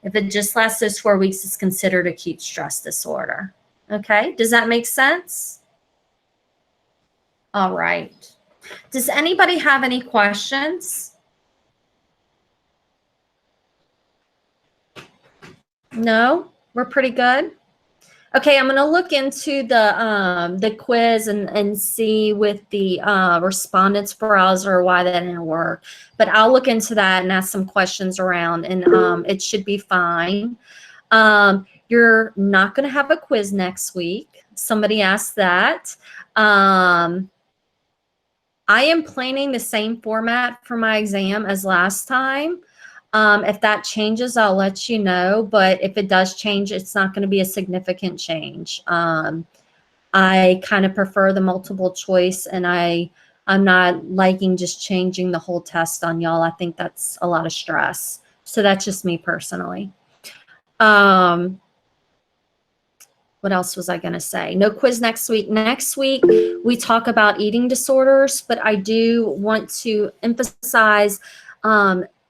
If it just lasts those 4 weeks, it's considered acute stress disorder, okay? Does that make sense? All right. Does anybody have any questions? No? We're pretty good? Okay, I'm going to look into the quiz and see with the respondents browser why that didn't work. But I'll look into that and ask some questions around, and it should be fine. You're not going to have a quiz next week. Somebody asked that. I am planning the same format for my exam as last time. If that changes, I'll let you know. But if it does change, it's not going to be a significant change. I kind of prefer the multiple choice, and I'm not liking just changing the whole test on y'all. I think that's a lot of stress. So that's just me personally. What else was I going to say? No quiz next week. Next week, we talk about eating disorders, but I do want to emphasize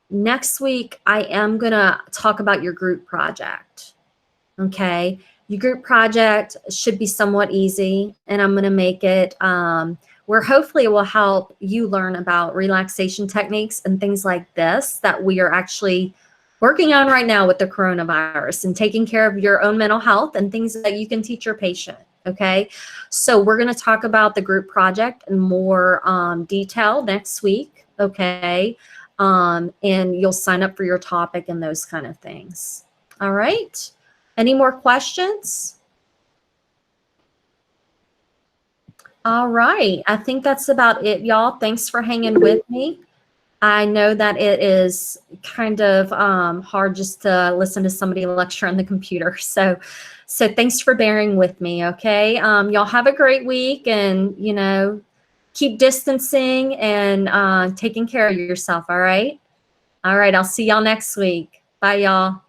next week, I am going to talk about your group project. Okay. Your group project should be somewhat easy, and I'm going to make it where hopefully it will help you learn about relaxation techniques and things like this that we are actually working on right now with the coronavirus, and taking care of your own mental health and things that you can teach your patient. Okay. So we're going to talk about the group project in more detail next week. Okay. And you'll sign up for your topic and those kind of things. All right. Any more questions? All right. I think that's about it, y'all. Thanks for hanging with me. I know that it is kind of hard just to listen to somebody lecture on the computer. So thanks for bearing with me, okay? Y'all have a great week, and, you know, keep distancing and taking care of yourself, all right? All right, I'll see y'all next week. Bye, y'all.